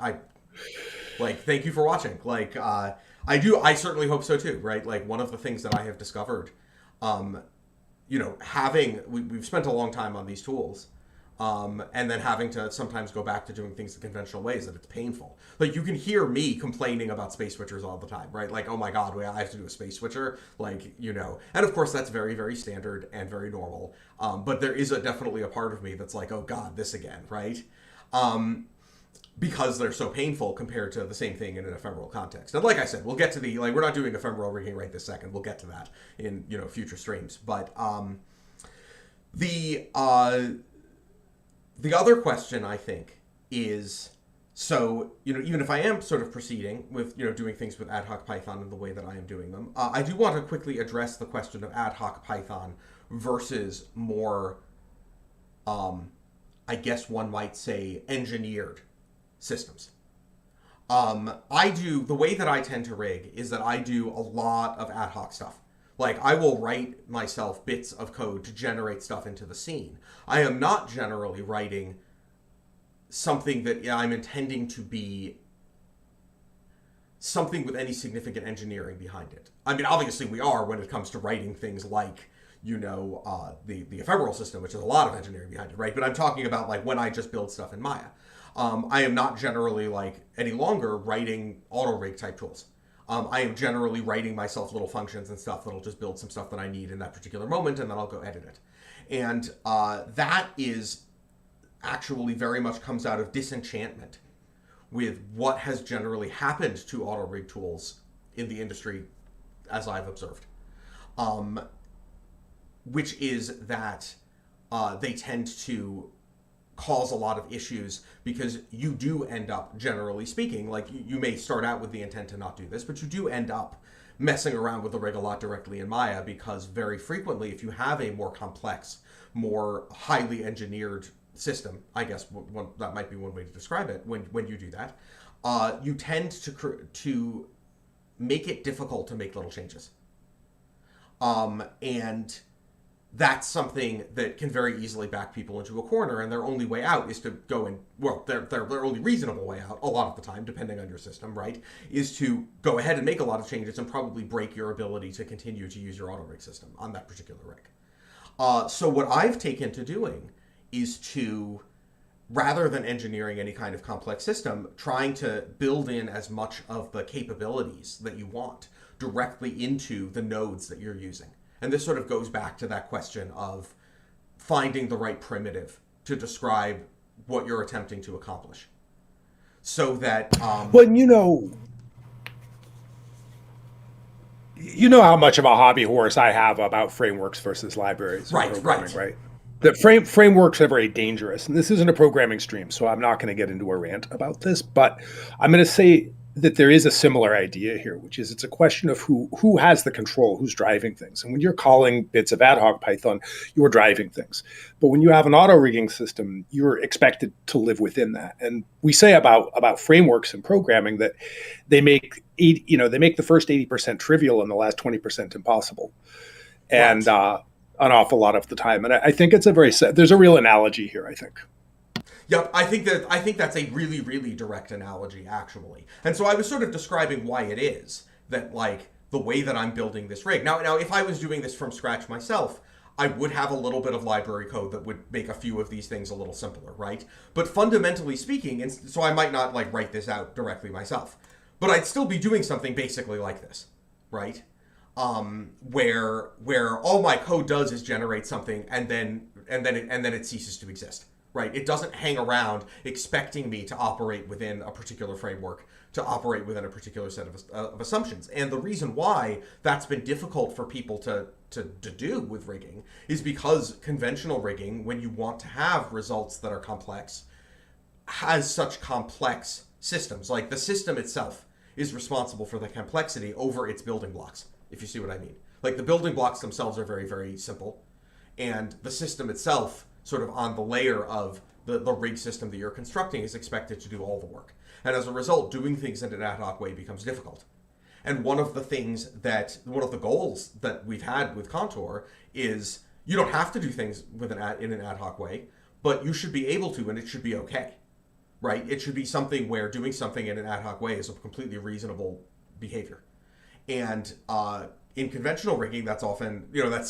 [SPEAKER 1] Thank you for watching. I certainly hope so too, right? One of the things that I have discovered, we've spent a long time on these tools, and then having to sometimes go back to doing things the conventional ways, that it's painful. You can hear me complaining about space switchers all the time, right? Oh my God, I have to do a space switcher, and of course that's very, very standard and very normal. But there is definitely a part of me that's like, oh God, this again, right? Because they're so painful compared to the same thing in an ephemeral context. And like I said, we'll get to we're not doing ephemeral rigging right this second. We'll get to that in, future streams. But the other question, I think, is, so, even if I am sort of proceeding with, doing things with ad hoc Python in the way that I am doing them, I do want to quickly address the question of ad hoc Python versus more, I guess one might say, engineered systems. The way that I tend to rig is that I do a lot of ad hoc stuff. I will write myself bits of code to generate stuff into the scene. I am not generally writing something that I'm intending to be something with any significant engineering behind it. I mean, obviously we are when it comes to writing things like, the ephemeral system, which is a lot of engineering behind it, right? But I'm talking about when I just build stuff in Maya. I am not generally any longer writing auto rig type tools. I am generally writing myself little functions and stuff that'll just build some stuff that I need in that particular moment, and then I'll go edit it. And that is actually very much comes out of disenchantment with what has generally happened to auto rig tools in the industry, as I've observed, which is that they tend to cause a lot of issues because you do end up, generally speaking, you may start out with the intent to not do this, but you do end up messing around with the rig a lot directly in Maya, because very frequently, if you have a more complex, more highly engineered system, I guess that might be one way to describe it, when you do that, you tend to make it difficult to make little changes. And that's something that can very easily back people into a corner, and their only way out is to go in, well, their only reasonable way out, a lot of the time, depending on your system, right, is to go ahead and make a lot of changes and probably break your ability to continue to use your auto rig system on that particular rig. So what I've taken to doing is to, rather than engineering any kind of complex system, trying to build in as much of the capabilities that you want directly into the nodes that you're using. And this sort of goes back to that question of finding the right primitive to describe what you're attempting to accomplish. So that...
[SPEAKER 2] Well, you know how much of a hobby horse I have about frameworks versus libraries. Right. The frameworks are very dangerous. And this isn't a programming stream, so I'm not going to get into a rant about this. But I'm going to say that there is a similar idea here, which is it's a question of who has the control, who's driving things. And when you're calling bits of ad hoc Python, you're driving things. But when you have an auto rigging system, you're expected to live within that. And we say about frameworks and programming that they make the first 80% trivial and the last 20% impossible. And an awful lot of the time. And I think it's there's a real analogy here, I think.
[SPEAKER 1] Yep, I think that's a really, really direct analogy, actually. And so I was sort of describing why it is that, like, the way that I'm building this rig. Now, if I was doing this from scratch myself, I would have a little bit of library code that would make a few of these things a little simpler, right? But fundamentally speaking, and so I might not, like, write this out directly myself, but I'd still be doing something basically like this, right? Where all my code does is generate something and then it ceases to exist. Right? It doesn't hang around expecting me to operate within a particular framework, to operate within a particular set of assumptions. And the reason why that's been difficult for people to do with rigging is because conventional rigging, when you want to have results that are complex, has such complex systems. Like, the system itself is responsible for the complexity over its building blocks, if you see what I mean. Like, the building blocks themselves are very, very simple, and the system itself, sort of on the layer of the rig system that you're constructing, is expected to do all the work. And as a result, doing things in an ad hoc way becomes difficult. And one of the goals that we've had with Contour is you don't have to do things in an ad hoc way, but you should be able to, and it should be okay, right? It should be something where doing something in an ad hoc way is a completely reasonable behavior. And in conventional rigging, that's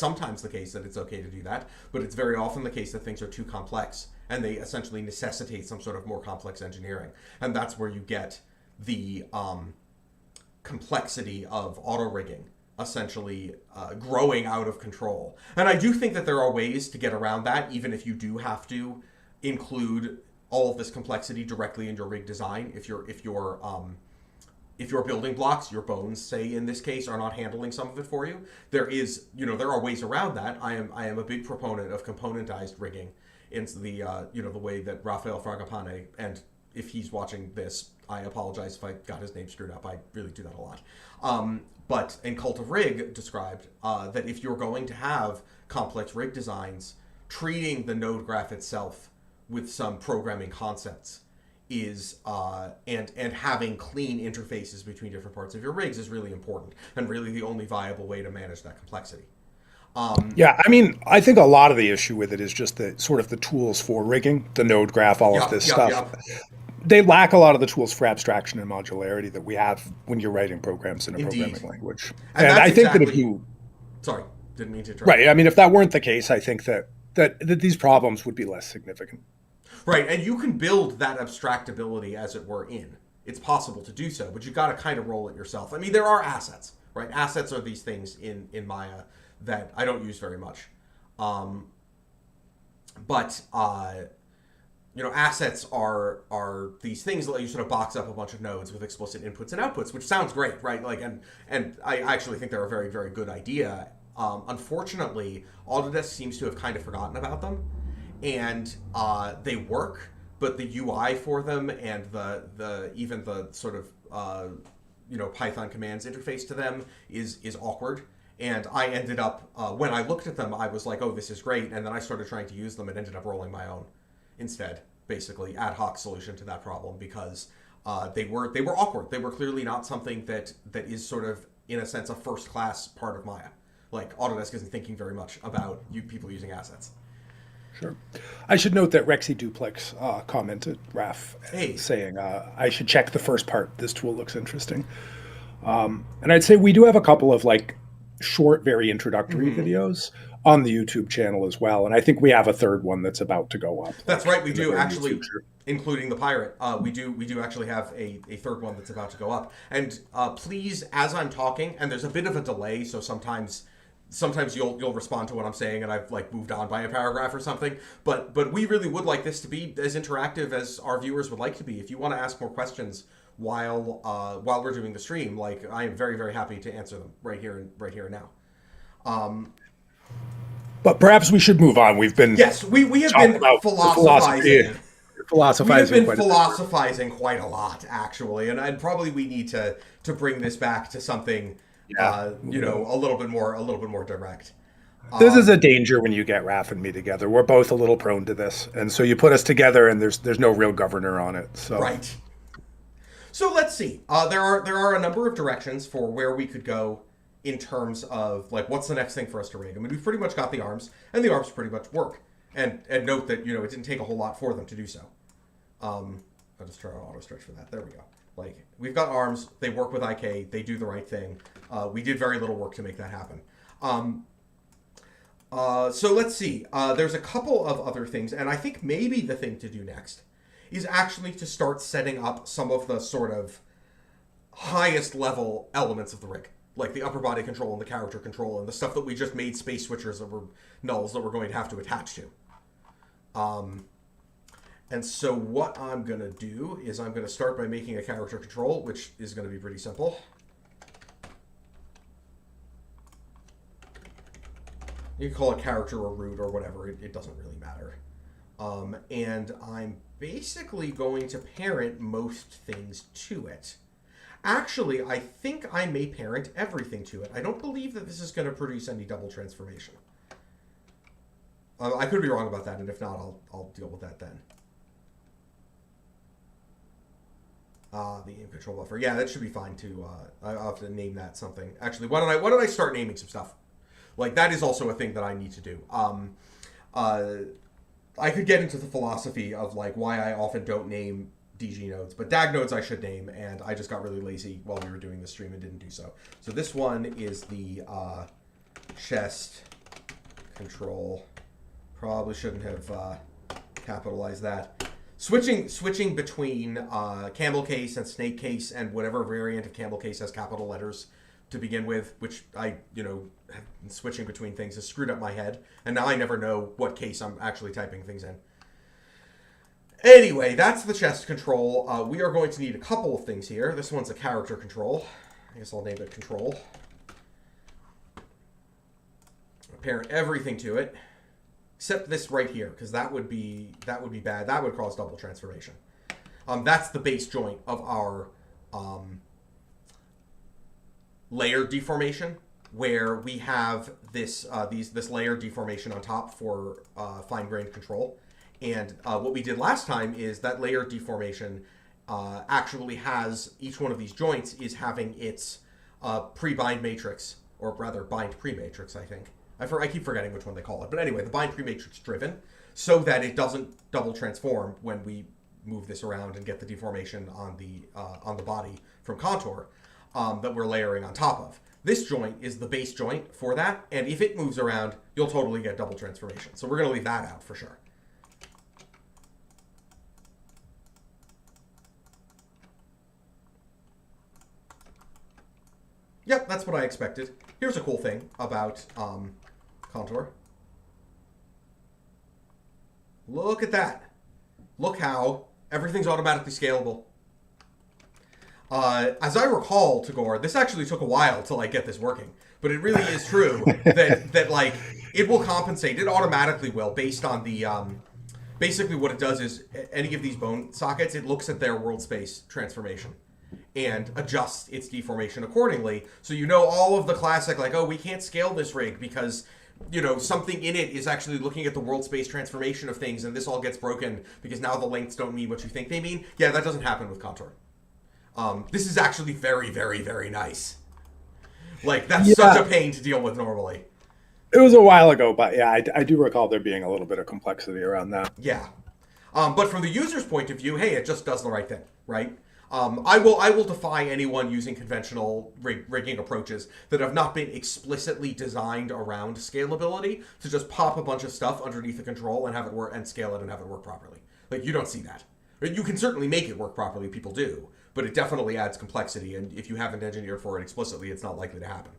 [SPEAKER 1] sometimes the case that it's okay to do that, but it's very often the case that things are too complex and they essentially necessitate some sort of more complex engineering. And that's where you get the complexity of auto rigging essentially growing out of control. And I do think that there are ways to get around that, even if you do have to include all of this complexity directly in your rig design. If your building blocks, your bones, say in this case, are not handling some of it for you, there are ways around that. I am a big proponent of componentized rigging in the way that Rafael Fragapane, and if he's watching this, I apologize if I got his name screwed up. I really do that a lot. But in Cult of Rig described that if you're going to have complex rig designs, treating the node graph itself with some programming concepts is and having clean interfaces between different parts of your rigs is really important, and really the only viable way to manage that complexity.
[SPEAKER 2] I think a lot of the issue with it is just the sort of the tools for rigging, the node graph, all of this stuff. They lack a lot of the tools for abstraction and modularity that we have when you're writing programs in a programming language. And I think that if you...
[SPEAKER 1] Sorry, didn't mean to interrupt.
[SPEAKER 2] Right, I mean, if that weren't the case, I think that these problems would be less significant.
[SPEAKER 1] Right, and you can build that abstractability, as it were, in. It's possible to do so, but you got to kind of roll it yourself. I mean, there are assets, right? Assets are these things in Maya that I don't use very much. Assets are these things that let you sort of box up a bunch of nodes with explicit inputs and outputs, which sounds great, right? Like, and I actually think they're a very, very good idea. Unfortunately, Autodesk seems to have kind of forgotten about them. And they work, but the UI for them and even the sort of Python commands interface to them is awkward. And I ended up when I looked at them, I was like, oh, this is great. And then I started trying to use them and ended up rolling my own instead, basically ad hoc solution to that problem, because they were awkward. They were clearly not something that is sort of, in a sense, a first class part of Maya. like Autodesk isn't thinking very much about people using assets.
[SPEAKER 2] Sure. I should note that Rexy Duplex commented, Raf,
[SPEAKER 1] Hey.
[SPEAKER 2] saying, I should check the first part. This tool looks interesting. And I'd say we do have a couple of like short, very introductory videos on the YouTube channel as well. And I think we have a third one that's about to go up.
[SPEAKER 1] That's right. We do actually, including the pirate. We do actually have a third one that's about to go up. And please, as I'm talking, and there's a bit of a delay, so sometimes you'll respond to what I'm saying and I've like moved on by a paragraph or something. But we really would like this to be as interactive as our viewers would like to be. If you want to ask more questions while we're doing the stream, like I am very, very happy to answer them right here and now.
[SPEAKER 2] But perhaps we should move on. We've been
[SPEAKER 1] we have been philosophizing.
[SPEAKER 2] Philosophizing.
[SPEAKER 1] We have been philosophizing quite a lot, actually, and probably we need to bring this back to something, a little bit more direct.
[SPEAKER 2] This is a danger when you get Raf and me together. We're both a little prone to this, and so you put us together, and there's no real governor on it. So
[SPEAKER 1] right. So let's see. There are a number of directions for where we could go in terms of like what's the next thing for us to rig. I mean, we've pretty much got the arms, and the arms pretty much work. And note that it didn't take a whole lot for them to do so. I'll just turn on auto stretch for that. There we go. Like we've got arms, they work with IK, they do the right thing. We did very little work to make that happen. So let's see. There's a couple of other things, and I think maybe the thing to do next is actually to start setting up some of the sort of highest level elements of the rig, like the upper body control and the character control and the stuff that we just made space switchers that were nulls that we're going to have to attach to. And so what I'm going to do is I'm going to start by making a character control, which is going to be pretty simple. You can call it character or root or whatever. It doesn't really matter. And I'm basically going to parent most things to it. Actually, I think I may parent everything to it. I don't believe that this is going to produce any double transformation. I could be wrong about that, and if not, I'll deal with that then. The aim control buffer. Yeah, that should be fine too. I'll have to name that something. Actually, why don't I start naming some stuff? Like that is also a thing that I need to do. I could get into the philosophy of like why I often don't name DG nodes, but DAG nodes I should name, and I just got really lazy while we were doing the stream and didn't do so. So this one is the chest control. Probably shouldn't have capitalized that. Switching between camel case and snake case and whatever variant of camel case has capital letters to begin with, which I, have been switching between things has screwed up my head, and now I never know what case I'm actually typing things in. Anyway, that's the chest control. We are going to need a couple of things here. This one's a character control. I guess I'll name it control. Parent everything to it, except this right here, because that would be bad. That would cause double transformation. That's the base joint of our layer deformation, where we have this layer deformation on top for fine-grained control. And what we did last time is that layer deformation actually has each one of these joints is having its pre-bind matrix, or rather bind pre-matrix, I think. I keep forgetting which one they call it. But anyway, the bind pre-matrix driven so that it doesn't double transform when we move this around and get the deformation on the body from contour that we're layering on top of. This joint is the base joint for that, and if it moves around, you'll totally get double transformation. So we're going to leave that out for sure. Yep, that's what I expected. Here's a cool thing about contour. Look at that. Look how everything's automatically scalable. As I recall, Tagore, this actually took a while to get this working, but it really is true that like it will compensate. It automatically will based on the basically what it does is any of these bone sockets, it looks at their world space transformation and adjusts its deformation accordingly. So all of the classic we can't scale this rig because something in it is actually looking at the world space transformation of things, and this all gets broken because now the lengths don't mean what you think they mean. Yeah, that doesn't happen with contour. This is actually very, very, very nice. Like, that's such a
[SPEAKER 2] Yeah,
[SPEAKER 1] pain to deal with normally.
[SPEAKER 2] it was a while ago, but yeah, I do recall there being a little bit of complexity around that.
[SPEAKER 1] Yeah. But from the user's point of view, hey, it just does the right thing, right? I will defy anyone using conventional rigging approaches that have not been explicitly designed around scalability to just pop a bunch of stuff underneath the control and have it work and scale it and have it work properly. Like, you don't see that. You can certainly make it work properly, people do, but it definitely adds complexity, and if you haven't engineered for it explicitly, it's not likely to happen.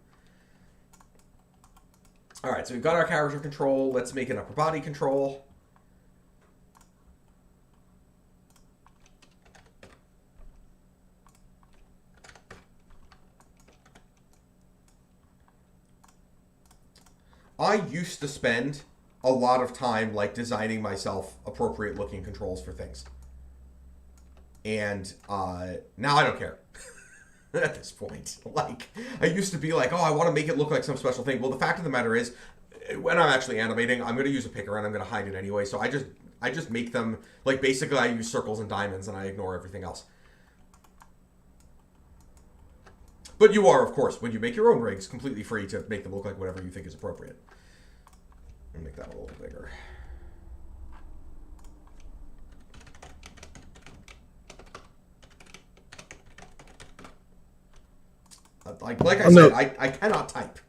[SPEAKER 1] All right, so we've got our character control. Let's make an upper body control. I used to spend a lot of time like designing myself appropriate looking controls for things, and now I don't care. At this point, like, I used to be like, oh, I want to make it look like some special thing. Well, the fact of the matter is, when I'm actually animating, I'm going to use a picker and I'm going to hide it anyway. So I just make them like, basically I use circles and diamonds and I ignore everything else. But you are, of course, when you make your own rigs, completely free to make them look like whatever you think is appropriate. Let me make that a little bigger. Like I said, I cannot type.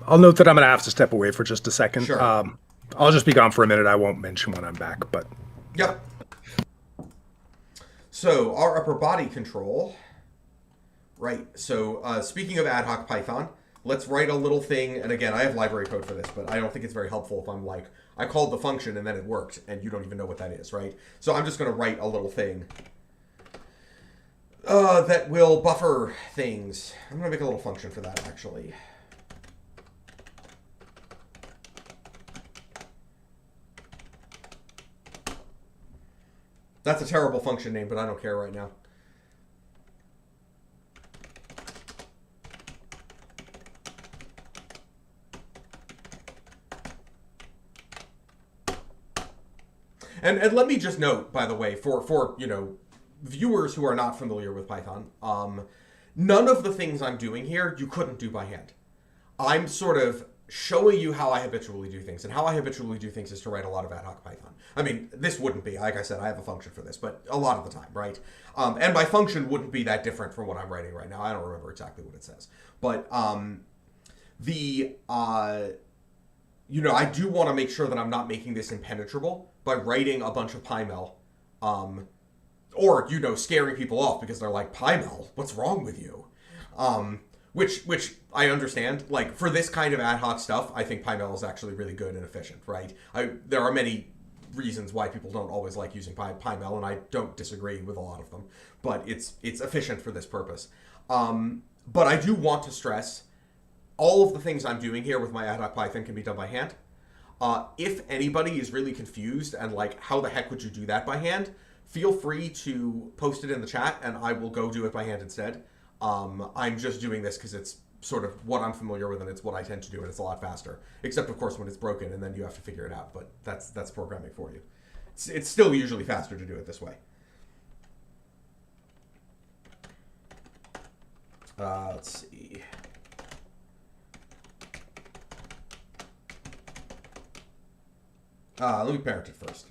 [SPEAKER 2] I'll note that I'm going to have to step away for just a second.
[SPEAKER 1] Sure.
[SPEAKER 2] I'll just be gone for a minute. I won't mention when I'm back, but
[SPEAKER 1] Yep. So our upper body control, right? So speaking of ad hoc Python, let's write a little thing. And again, I have library code for this, but I don't think it's very helpful if I'm like, I called the function and then it worked, and you don't even know what that is, right? So I'm just going to write a little thing that will buffer things. I'm going to make a little function for that, actually. That's a terrible function name, but I don't care right now. And let me just note, by the way, for viewers who are not familiar with Python, none of the things I'm doing here you couldn't do by hand. I'm sort of showing you how I habitually do things, and how I habitually do things is to write a lot of ad hoc Python. I mean, this wouldn't be, like I said, I have a function for this, but a lot of the time, right? And my function wouldn't be that different from what I'm writing right now. I don't remember exactly what it says. But I do want to make sure that I'm not making this impenetrable by writing a bunch of PyMel, or, scaring people off because they're like, PyMel, what's wrong with you? Which I understand. Like, for this kind of ad hoc stuff, I think PyMel is actually really good and efficient, right? There are many reasons why people don't always like using PyMel, and I don't disagree with a lot of them, but it's efficient for this purpose. But I do want to stress, all of the things I'm doing here with my ad hoc Python can be done by hand. If anybody is really confused and like, how the heck would you do that by hand? Feel free to post it in the chat and I will go do it by hand instead. I'm just doing this because it's sort of what I'm familiar with and it's what I tend to do, and it's a lot faster. Except, of course, when it's broken and then you have to figure it out, but that's programming for you. It's still usually faster to do it this way. Let's see. Let me parent it first.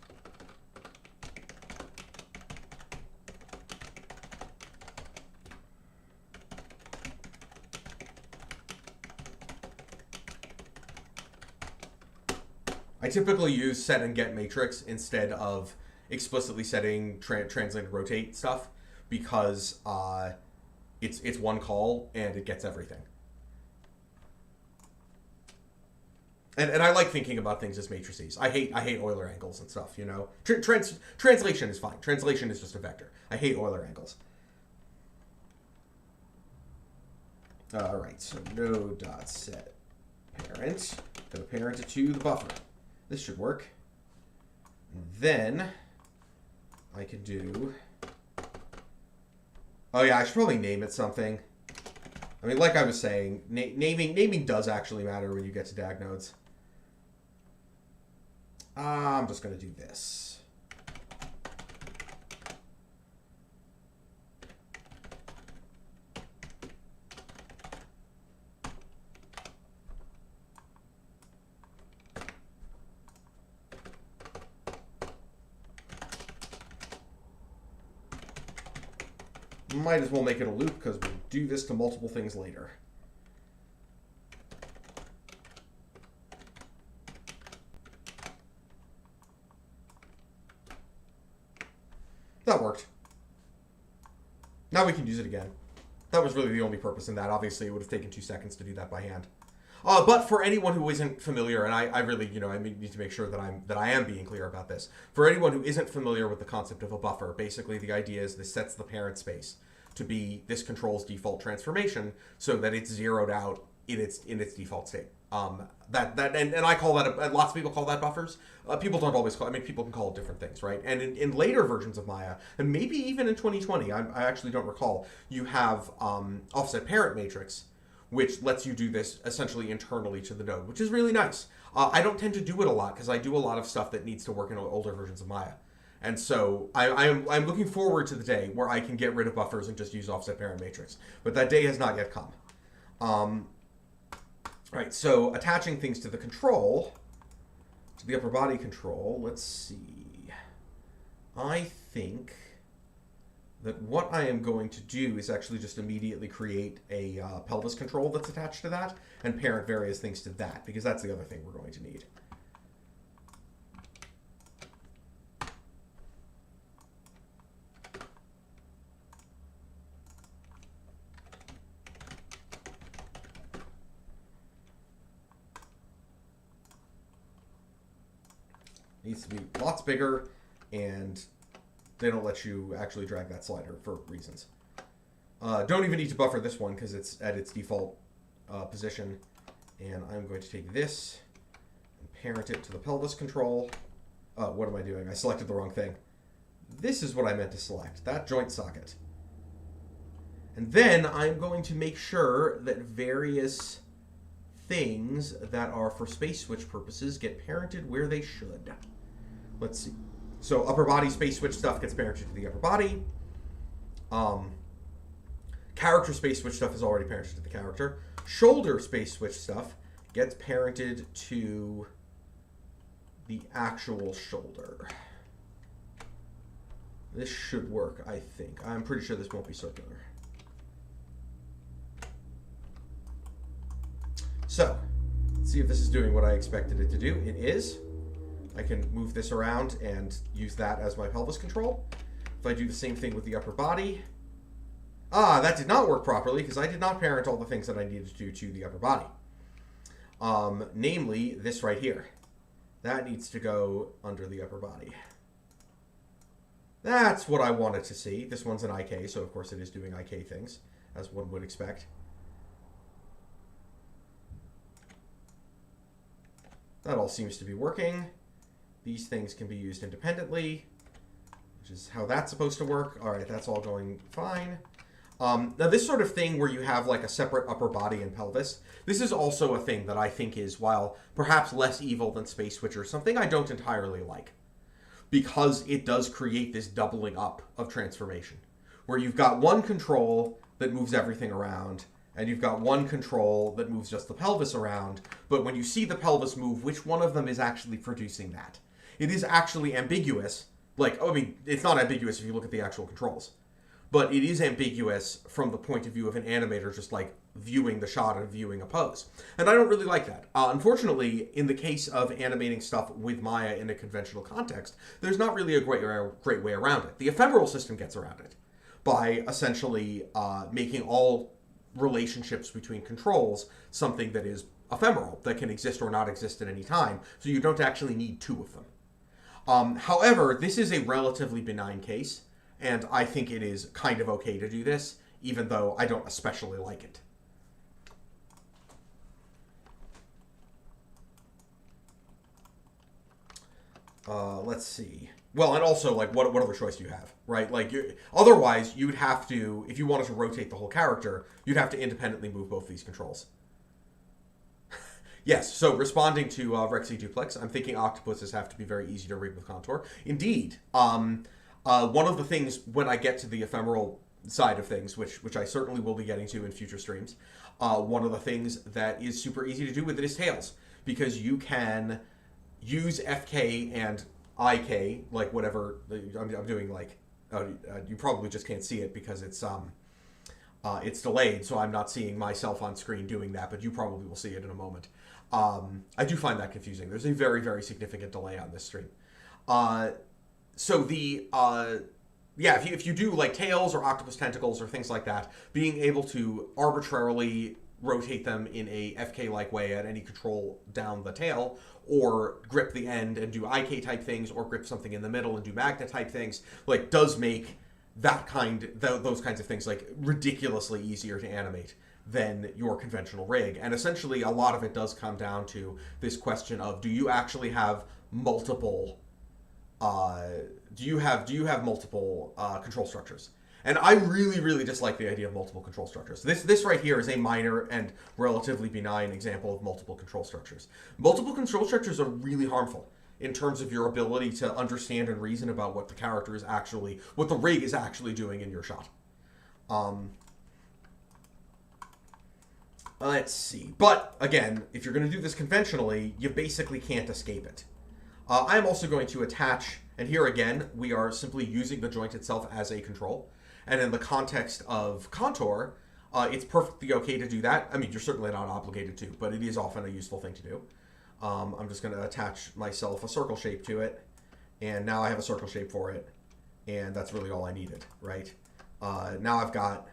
[SPEAKER 1] I typically use set and get matrix instead of explicitly setting translate and rotate stuff because it's one call and it gets everything. And I like thinking about things as matrices. I hate Euler angles and stuff, Translation is fine. Translation is just a vector. I hate Euler angles. All right, so node.set parent. Gonna parent it to the buffer. This should work. And then I can do... Oh yeah, I should probably name it something. I mean, like I was saying, naming does actually matter when you get to DAG nodes. I'm just going to do this. Might as well make it a loop because we'll do this to multiple things later. That worked. Now we can use it again. That was really the only purpose in that. Obviously, it would have taken 2 seconds to do that by hand. But for anyone who isn't familiar, and I really, I need to make sure that I am being clear about this. For anyone who isn't familiar with the concept of a buffer, basically the idea is this sets the parent space to be this control's default transformation, so that it's zeroed out in its default state. And I call that, lots of people call that buffers. People don't always call, people can call it different things, right? And in later versions of Maya, and maybe even in 2020, I actually don't recall, you have offset parent matrix, which lets you do this essentially internally to the node, which is really nice. I don't tend to do it a lot because I do a lot of stuff that needs to work in older versions of Maya. And so I'm looking forward to the day where I can get rid of buffers and just use offset parent matrix. But that day has not yet come. Right, so attaching things to the control, to the upper body control, let's see. I think that what I am going to do is actually just immediately create a pelvis control that's attached to that and parent various things to that, because that's the other thing we're going to need. Needs to be lots bigger, and they don't let you actually drag that slider for reasons. Don't even need to buffer this one because it's at its default position. And I'm going to take this and parent it to the pelvis control. What am I doing? I selected the wrong thing. This is what I meant to select, that joint socket. And then I'm going to make sure that various things that are for space switch purposes get parented where they should. Let's see. So upper body space switch stuff gets parented to the upper body. Character space switch stuff is already parented to the character. Shoulder space switch stuff gets parented to the actual shoulder. This should work, I think. I'm pretty sure this won't be circular. So, let's see if this is doing what I expected it to do. It is. I can move this around and use that as my pelvis control. If I do the same thing with the upper body. That did not work properly because I did not parent all the things that I needed to do to the upper body. Namely, this right here. That needs to go under the upper body. That's what I wanted to see. This one's an IK, so of course it is doing IK things, as one would expect. That all seems to be working. These things can be used independently, which is how that's supposed to work. All right, that's all going fine. Now, this sort of thing where you have like a separate upper body and pelvis, this is also a thing that I think is, while perhaps less evil than Space Switcher, something I don't entirely like. Because it does create this doubling up of transformation, where you've got one control that moves everything around, and you've got one control that moves just the pelvis around, but when you see the pelvis move, which one of them is actually producing that? It is actually ambiguous. Like, I mean, it's not ambiguous if you look at the actual controls, but it is ambiguous from the point of view of an animator just like viewing the shot and viewing a pose. And I don't really like that. Unfortunately, in the case of animating stuff with Maya in a conventional context, there's not really a great way around it. The ephemeral system gets around it by essentially making all relationships between controls something that is ephemeral, that can exist or not exist at any time, so you don't actually need two of them. However, this is a relatively benign case, and I think it is kind of okay to do this, even though I don't especially like it. Let's see. Well, and also, like, what other choice do you have, right? Like, otherwise, you'd have to, if you wanted to rotate the whole character, you'd have to independently move both these controls. Yes, so responding to Rexy Duplex, I'm thinking octopuses have to be very easy to rig with contour. Indeed. One of the things, when I get to the ephemeral side of things, which I certainly will be getting to in future streams, one of the things that is super easy to do with it is tails, because you can use FK and IK, like whatever, I'm doing like you probably just can't see it because it's delayed, so I'm not seeing myself on screen doing that, but you probably will see it in a moment. I do find that confusing. There's a very, very significant delay on this stream. So the if you do like tails or octopus tentacles or things like that, being able to arbitrarily rotate them in a FK-like way at any control down the tail, or grip the end and do IK type things, or grip something in the middle and do magnet type things, like does make those kinds of things like ridiculously easier to animate than your conventional rig. And essentially a lot of it does come down to this question of, do you actually have multiple multiple control structures? And I really, really dislike the idea of multiple control structures. This right here is a minor and relatively benign example of multiple control structures. Multiple control structures are really harmful in terms of your ability to understand and reason about what what the rig is actually doing in your shot. Let's see. But, again, if you're going to do this conventionally, you basically can't escape it. I'm also going to attach, and here again, we are simply using the joint itself as a control. And in the context of contour, it's perfectly okay to do that. I mean, you're certainly not obligated to, but it is often a useful thing to do. I'm just going to attach myself a circle shape to it, and now I have a circle shape for it, and that's really all I needed, right? Now I've got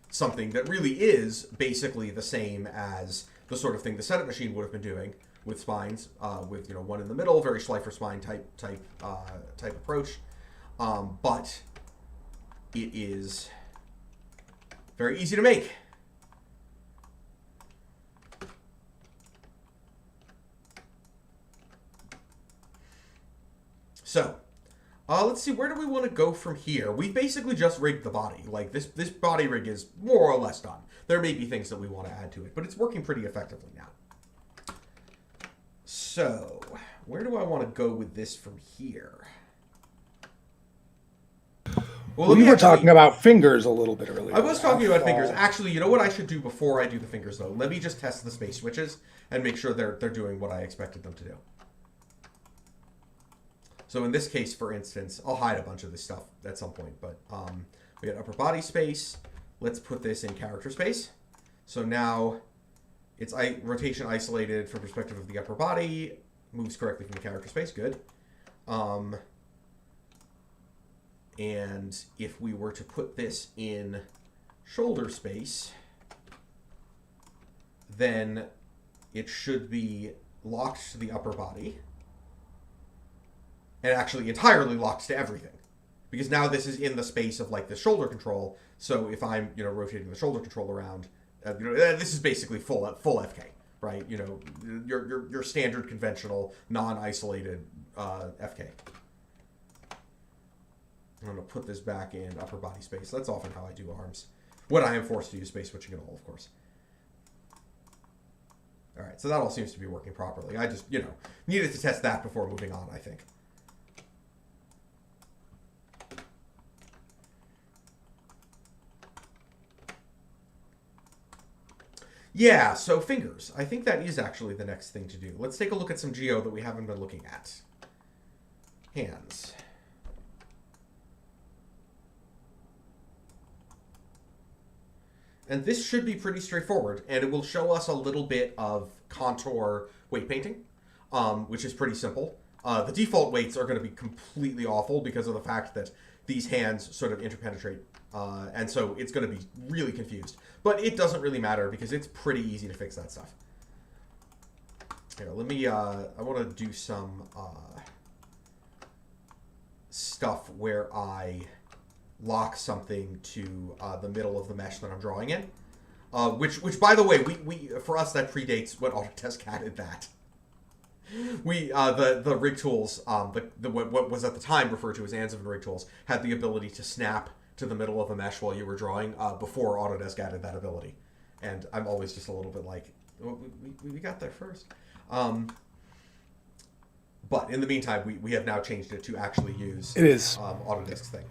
[SPEAKER 1] something that really is basically the same as the sort of thing the setup machine would have been doing with spines, with one in the middle, very Schleifer spine type approach, but it is very easy to make. So, let's see, where do we want to go from here? We basically just rigged the body. Like, this body rig is more or less done. There may be things that we want to add to it, but it's working pretty effectively now. So, where do I want to go with this from here?
[SPEAKER 2] Well, we were talking about fingers a little bit earlier.
[SPEAKER 1] I was talking about fingers. Actually, you know what I should do before I do the fingers, though? Let me just test the space switches and make sure they're doing what I expected them to do. So in this case, for instance, I'll hide a bunch of this stuff at some point, but we got upper body space. Let's put this in character space. So now it's rotation isolated from perspective of the upper body, moves correctly from the character space, good. And if we were to put this in shoulder space, then it should be locked to the upper body. And actually entirely locked to everything. Because now this is in the space of like the shoulder control. So if I'm, rotating the shoulder control around, this is basically full FK, right? Your standard conventional non-isolated FK. I'm going to put this back in upper body space. That's often how I do arms. When I am forced to use space switching at all, of course. All right, so that all seems to be working properly. I just, needed to test that before moving on, I think. Yeah, so fingers. I think that is actually the next thing to do. Let's take a look at some geo that we haven't been looking at. Hands. And this should be pretty straightforward, and it will show us a little bit of contour weight painting, which is pretty simple. The default weights are going to be completely awful because of the fact that these hands sort of interpenetrate, and so it's going to be really confused. But it doesn't really matter because it's pretty easy to fix that stuff. Here, let me, I want to do some stuff where I lock something to the middle of the mesh that I'm drawing in. Which by the way, we for us that predates when Autodesk added that. The rig tools, what was at the time referred to as Ansible rig tools, had the ability to snap to the middle of a mesh while you were drawing before Autodesk added that ability. And I'm always just a little bit like, well, we got there first. But in the meantime, we have now changed it to actually use Autodesk's thing.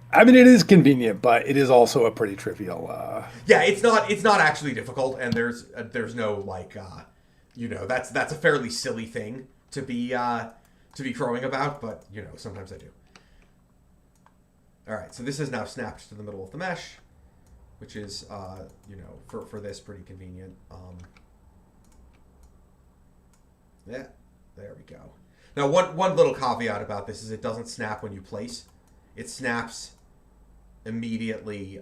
[SPEAKER 2] I mean, it is convenient, but it is also a pretty trivial.
[SPEAKER 1] Yeah, it's not actually difficult, and there's no like, that's a fairly silly thing to be crowing about, but sometimes I do. All right, so this is now snapped to the middle of the mesh, which is, for this pretty convenient. Yeah, there we go. Now, one little caveat about this is it doesn't snap when you place. It snaps immediately,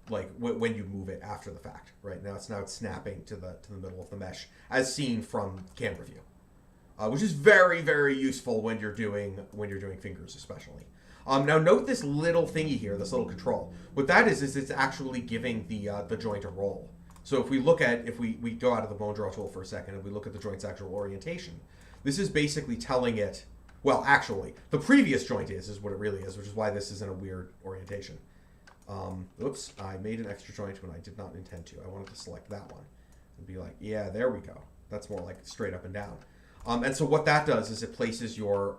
[SPEAKER 1] when you move it after the fact. Right now, it's snapping to the middle of the mesh, as seen from camera view, which is very, very useful when you're doing fingers, especially. Now note this little thingy here, this little control. What that is it's actually giving the joint a roll. So if we go out of the bone draw tool for a second and we look at the joint's actual orientation, this is basically telling it, well, actually, the previous joint is what it really is, which is why this is in a weird orientation. Oops, I made an extra joint when I did not intend to. I wanted to select that one and be like, yeah, there we go. That's more like straight up and down. And so what that does is it places your,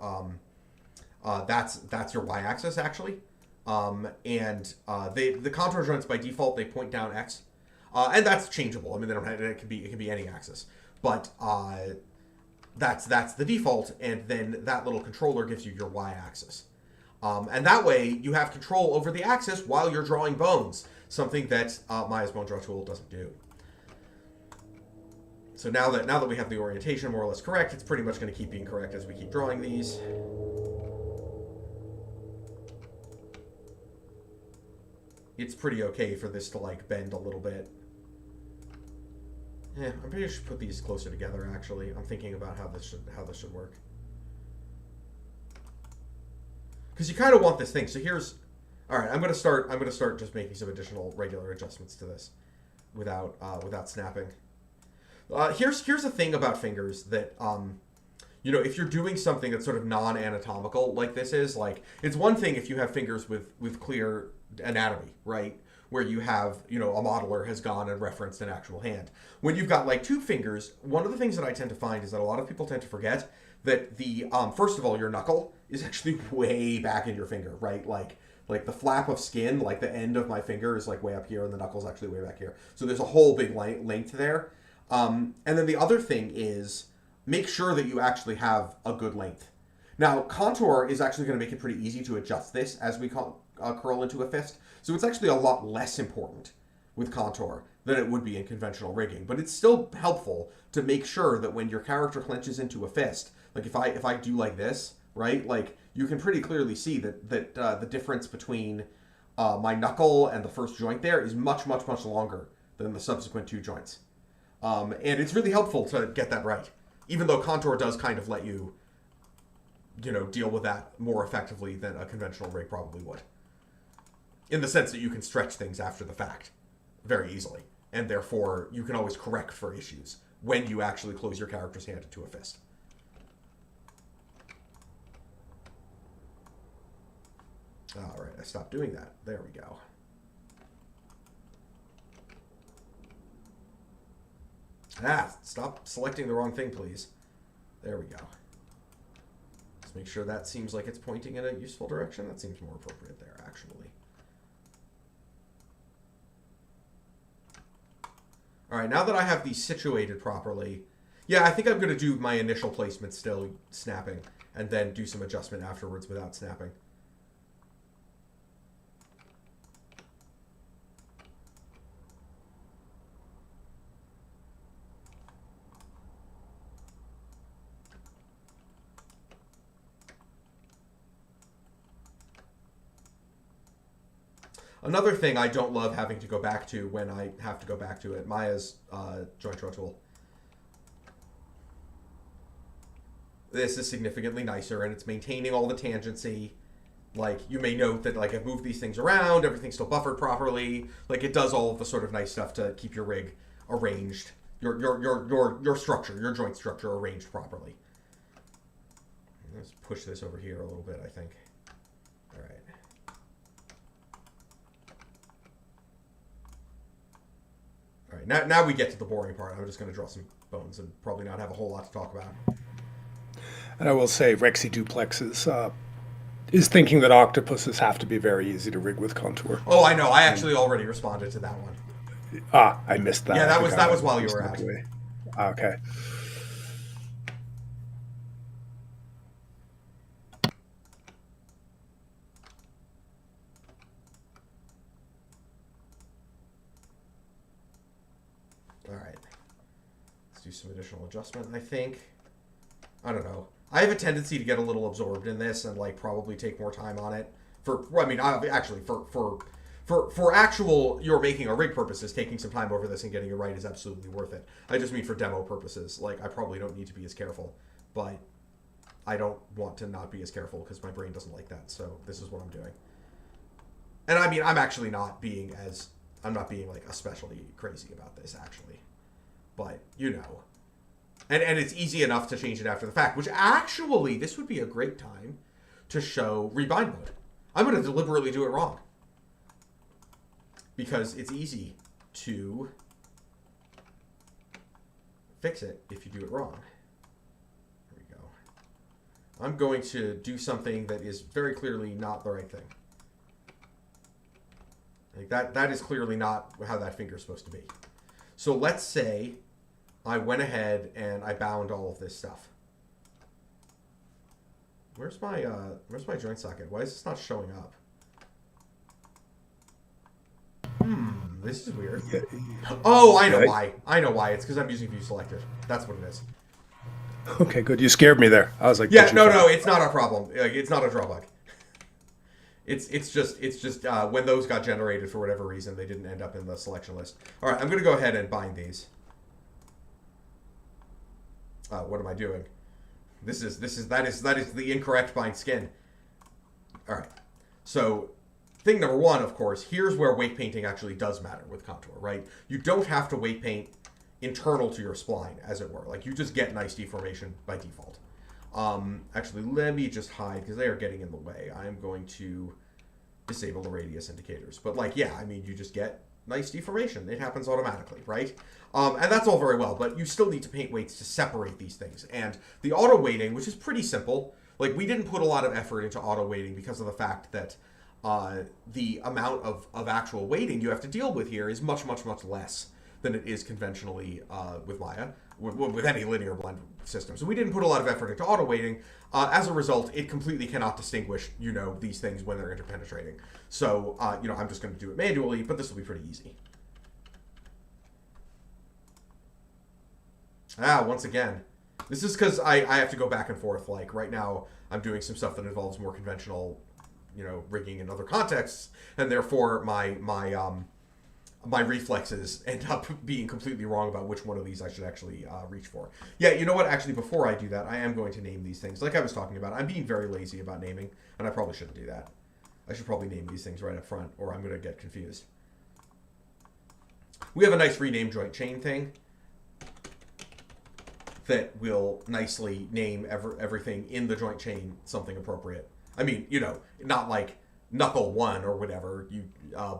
[SPEAKER 1] that's your y-axis actually. The contour joints by default, they point down X. And that's changeable. I mean, it can be any axis, but that's the default. And then that little controller gives you your y-axis, and that way you have control over the axis while you're drawing bones, something that Maya's bone draw tool doesn't do. So now that we have the orientation more or less correct, it's pretty much going to keep being correct as we keep drawing these. It's pretty okay for this to bend a little bit. Yeah, I'm pretty sure I should put these closer together. Actually, I'm thinking about how this should work. Because you kind of want this thing. So all right. I'm gonna start just making some additional regular adjustments to this, without snapping. Here's the thing about fingers that if you're doing something that's sort of non-anatomical like this is, it's one thing if you have fingers with clear anatomy, right? Where you have, a modeler has gone and referenced an actual hand. When you've got two fingers, one of the things that I tend to find is that a lot of people tend to forget that first of all, your knuckle is actually way back in your finger, right? Like the flap of skin, the end of my finger is way up here and the knuckle's actually way back here. So there's a whole big length there. And then the other thing is make sure that you actually have a good length. Now, contour is actually going to make it pretty easy to adjust this as we curl into a fist. So it's actually a lot less important with contour than it would be in conventional rigging. But it's still helpful to make sure that when your character clenches into a fist, if I do like this, right, you can pretty clearly see that the difference between my knuckle and the first joint there is much, much, much longer than the subsequent two joints. And it's really helpful to get that right, even though contour does kind of let you, deal with that more effectively than a conventional rig probably would. In the sense that you can stretch things after the fact very easily, and therefore you can always correct for issues when you actually close your character's hand into a fist. All right, I stopped doing that. There we go. Stop selecting the wrong thing, please. There we go. Let's make sure that seems like it's pointing in a useful direction. That seems more appropriate there, actually. All right, now that I have these situated properly, yeah, I think I'm going to do my initial placement still snapping, and then do some adjustment afterwards without snapping. Another thing I don't love having to go back to when I have to go back to it, Maya's joint draw tool. This is significantly nicer, and it's maintaining all the tangency. You may note that I've moved these things around, everything's still buffered properly. It does all of the sort of nice stuff to keep your rig arranged, your structure, your joint structure arranged properly. Let's push this over here a little bit, I think. All right. All right, now we get to the boring part. I'm just going to draw some bones and probably not have a whole lot to talk about.
[SPEAKER 2] And I will say Rexy Duplex is thinking that octopuses have to be very easy to rig with contour.
[SPEAKER 1] Oh, I know. I actually already responded to that one.
[SPEAKER 2] I missed that.
[SPEAKER 1] Yeah, that was while you were out.
[SPEAKER 2] Okay.
[SPEAKER 1] do some additional adjustment, I think. I don't know. I have a tendency to get a little absorbed in this and like probably take more time on it. Actually, for actual you're making a rig purposes, taking some time over this and getting it right is absolutely worth it. I just mean for demo purposes, like I probably don't need to be as careful, but I don't want to not be as careful because my brain doesn't like that. So this is what I'm doing. And I mean, I'm not being like especially crazy about this actually, but you know. And it's easy enough to change it after the fact, which actually, this would be a great time to show Rebind Mode. I'm going to deliberately do it wrong. Because it's easy to fix it if you do it wrong. There we go. I'm going to do something that is very clearly not the right thing. Like that is clearly not how that finger is supposed to be. So let's say I went ahead and I bound all of this stuff. Where's my joint socket? Why is this not showing up? This is weird. Oh, I know why. I know why. It's because I'm using view selected. That's what it is.
[SPEAKER 2] Okay, good. You scared me there. I was like,
[SPEAKER 1] yeah, no, it's not a problem. Like, it's not a drawback. It's just when those got generated for whatever reason, they didn't end up in the selection list. All right, I'm gonna go ahead and bind these. What am I doing? That is the incorrect bind skin. All right. So thing number one, of course, here's where weight painting actually does matter with contour, right? You don't have to weight paint internal to your spline, as it were. Like you just get nice deformation by default. Actually, let me just hide because they are getting in the way. I am going to disable the radius indicators. But like, yeah, I mean, you just get nice deformation. It happens automatically, right? And that's all very well, but you still need to paint weights to separate these things. And the auto weighting, which is pretty simple, like we didn't put a lot of effort into auto weighting because of the fact that the amount of actual weighting you have to deal with here is much, much, much less than it is conventionally with Maya, with any linear blend system. So we didn't put a lot of effort into auto weighting. As a result, it completely cannot distinguish, these things when they're interpenetrating. So, I'm just going to do it manually, but this will be pretty easy. Once again, this is because I have to go back and forth. Like right now, I'm doing some stuff that involves more conventional, rigging in other contexts, and therefore my reflexes end up being completely wrong about which one of these I should actually reach for. Yeah, you know what? Actually, before I do that, I am going to name these things. Like I was talking about, I'm being very lazy about naming, and I probably shouldn't do that. I should probably name these things right up front, or I'm going to get confused. We have a nice rename joint chain thing that will nicely name everything in the joint chain something appropriate. I mean, not like knuckle 1 or whatever,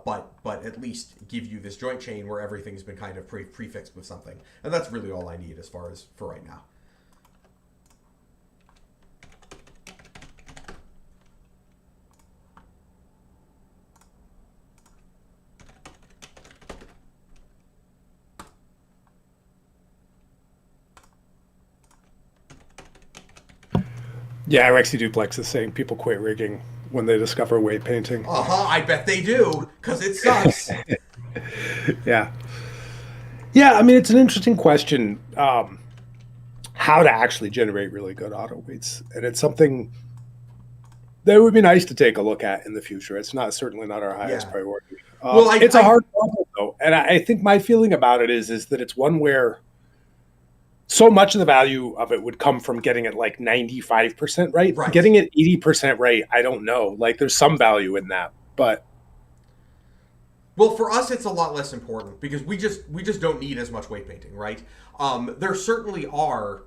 [SPEAKER 1] but at least give you this joint chain where everything's been kind of prefixed with something. And that's really all I need as far as for right now.
[SPEAKER 2] Yeah, Rexy Duplex is saying people quit rigging when they discover weight painting.
[SPEAKER 1] I bet they do, because it sucks.
[SPEAKER 2] Yeah. Yeah, I mean, it's an interesting question, how to actually generate really good auto weights. And it's something that would be nice to take a look at in the future. It's certainly not our highest priority. It's a hard problem, though. And I think my feeling about it is that it's one where so much of the value of it would come from getting it like 95% right. Getting it 80% right, I don't know. Like there's some value in that, but
[SPEAKER 1] well, for us it's a lot less important because we just don't need as much weight painting, right? There certainly are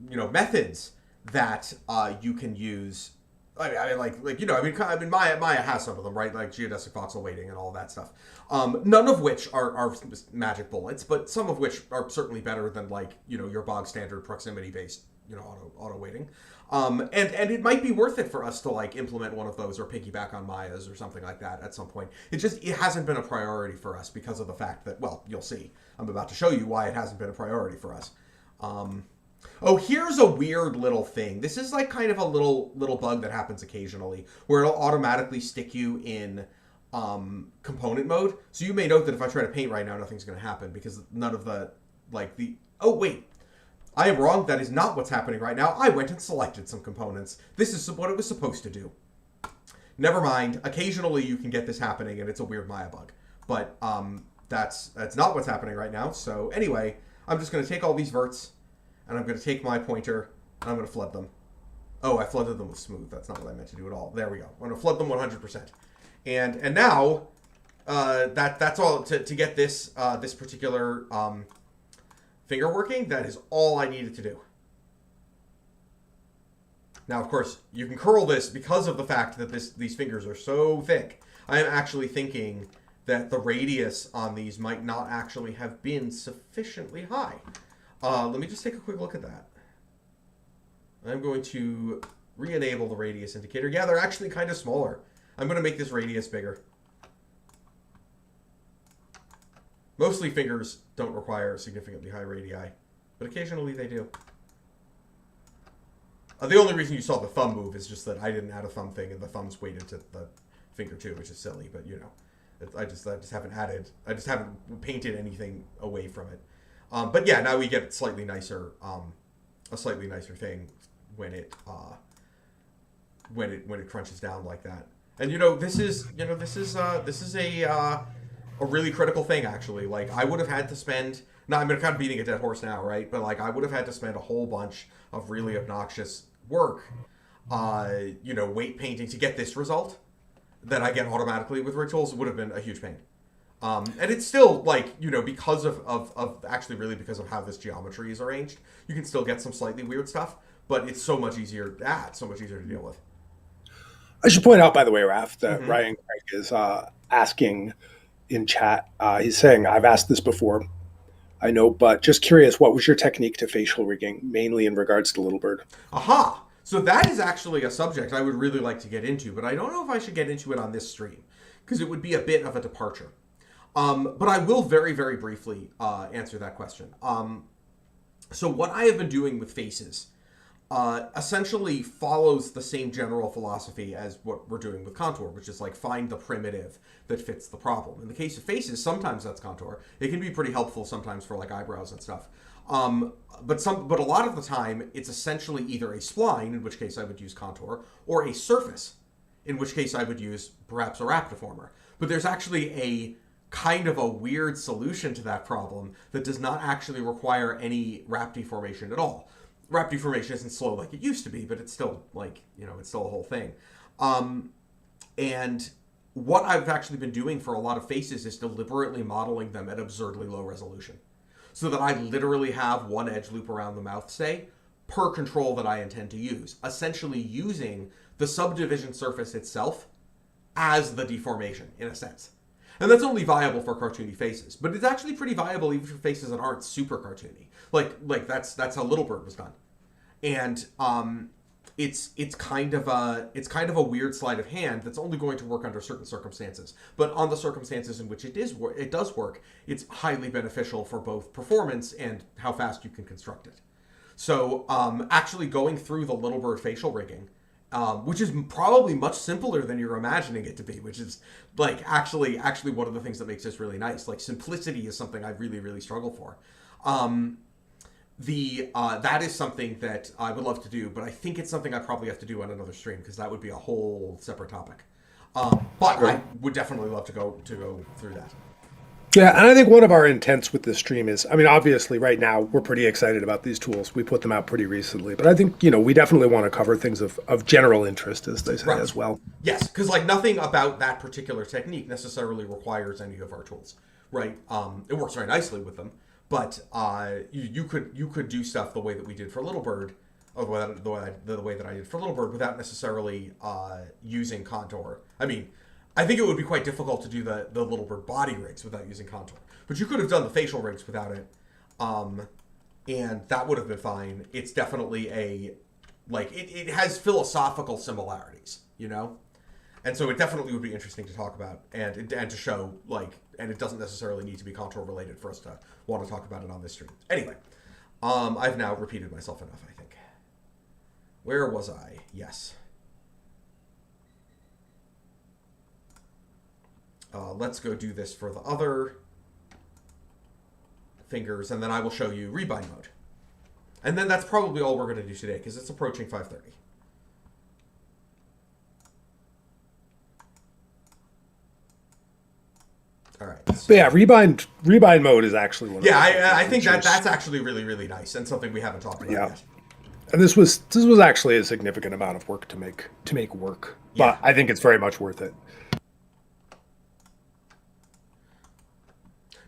[SPEAKER 1] methods that you can use. Maya has some of them, right? Like geodesic voxel weighting and all of that stuff. None of which are magic bullets, but some of which are certainly better than your bog standard proximity based, auto weighting. And it might be worth it for us to implement one of those or piggyback on Maya's or something like that at some point. It hasn't been a priority for us because of the fact that, well, you'll see. I'm about to show you why it hasn't been a priority for us. Oh, here's a weird little thing. This is kind of a little bug that happens occasionally where it'll automatically stick you in component mode. So you may note that if I try to paint right now, nothing's going to happen because none of the, like the, oh wait, I am wrong. That is not what's happening right now. I went and selected some components. This is what it was supposed to do. Never mind. Occasionally you can get this happening and it's a weird Maya bug. But that's not what's happening right now. So anyway, I'm just going to take all these verts and I'm going to take my pointer and I'm going to flood them. Oh, I flooded them with smooth. That's not what I meant to do at all. There we go. I'm going to flood them 100%. And now that's all to get this this particular finger working. That is all I needed to do. Now, of course, you can curl this because of the fact that these fingers are so thick. I am actually thinking that the radius on these might not actually have been sufficiently high. Let me just take a quick look at that. I'm going to re-enable the radius indicator. Yeah, they're actually kind of smaller. I'm going to make this radius bigger. Mostly fingers don't require significantly high radii, but occasionally they do. The only reason you saw the thumb move is just that I didn't add a thumb thing and the thumb's weighted to the finger too, which is silly, but you know, I just haven't painted anything away from it. But yeah, now we get slightly nicer, a slightly nicer thing when it crunches down like that. And this is a really critical thing actually. Like I would have had to spend. Now I'm kind of beating a dead horse now, right? But like I would have had to spend a whole bunch of really obnoxious work, weight painting to get this result that I get automatically with rig tools. It would have been a huge pain. And it's still like, because of actually really because of how this geometry is arranged, you can still get some slightly weird stuff, but it's so much easier to deal with.
[SPEAKER 2] I should point out, by the way, Raph, that Ryan Craig is asking in chat. He's saying, I've asked this before, I know, but just curious, what was your technique to facial rigging, mainly in regards to Little Bird?
[SPEAKER 1] Aha! So that is actually a subject I would really like to get into, but I don't know if I should get into it on this stream, because it would be a bit of a departure. But I will very, very briefly answer that question. So what I have been doing with faces essentially follows the same general philosophy as what we're doing with contour, which is like find the primitive that fits the problem. In the case of faces, sometimes that's contour. It can be pretty helpful sometimes for like eyebrows and stuff. But a lot of the time, it's essentially either a spline, in which case I would use contour, or a surface, in which case I would use perhaps a wrap deformer. But there's actually a kind of a weird solution to that problem that does not actually require any wrap deformation at all. Wrap deformation isn't slow like it used to be, but it's still like, it's still a whole thing. And what I've actually been doing for a lot of faces is deliberately modeling them at absurdly low resolution. So that I literally have one edge loop around the mouth, say, per control that I intend to use. Essentially using the subdivision surface itself as the deformation, in a sense. And that's only viable for cartoony faces, but it's actually pretty viable even for faces that aren't super cartoony. Like that's how Little Bird was done, and it's kind of a weird sleight of hand that's only going to work under certain circumstances. But on the circumstances in which it does work, it's highly beneficial for both performance and how fast you can construct it. So actually going through the Little Bird facial rigging. Which is probably much simpler than you're imagining it to be, which is like actually one of the things that makes this really nice. Like simplicity is something I really, really struggle for. That is something that I would love to do, but I think it's something I probably have to do on another stream because that would be a whole separate topic. But I would definitely love to go through that.
[SPEAKER 2] Yeah, and I think one of our intents with this stream is, obviously right now we're pretty excited about these tools. We put them out pretty recently, but I think, we definitely want to cover things of general interest, as they say, as well.
[SPEAKER 1] Yes, because like nothing about that particular technique necessarily requires any of our tools, right? It works very nicely with them, but you could do stuff the way that we did for Little Bird, or the way that I did for Little Bird without necessarily using contour. I think it would be quite difficult to do the Little Bird body rigs without using contour. But you could have done the facial rigs without it. And that would have been fine. It's definitely it has philosophical similarities, And so it definitely would be interesting to talk about and to show, and it doesn't necessarily need to be contour related for us to want to talk about it on this stream. Anyway, I've now repeated myself enough, I think. Where was I? Yes. let's go do this for the other fingers, and then I will show you Rebind Mode. And then that's probably all we're going to do today, because it's approaching 5:30. All right. So.
[SPEAKER 2] But yeah, Rebind Mode is actually one of
[SPEAKER 1] I think that's actually really, really nice, and something we haven't talked about yet.
[SPEAKER 2] And this was actually a significant amount of work to make work. But I think it's very much worth it.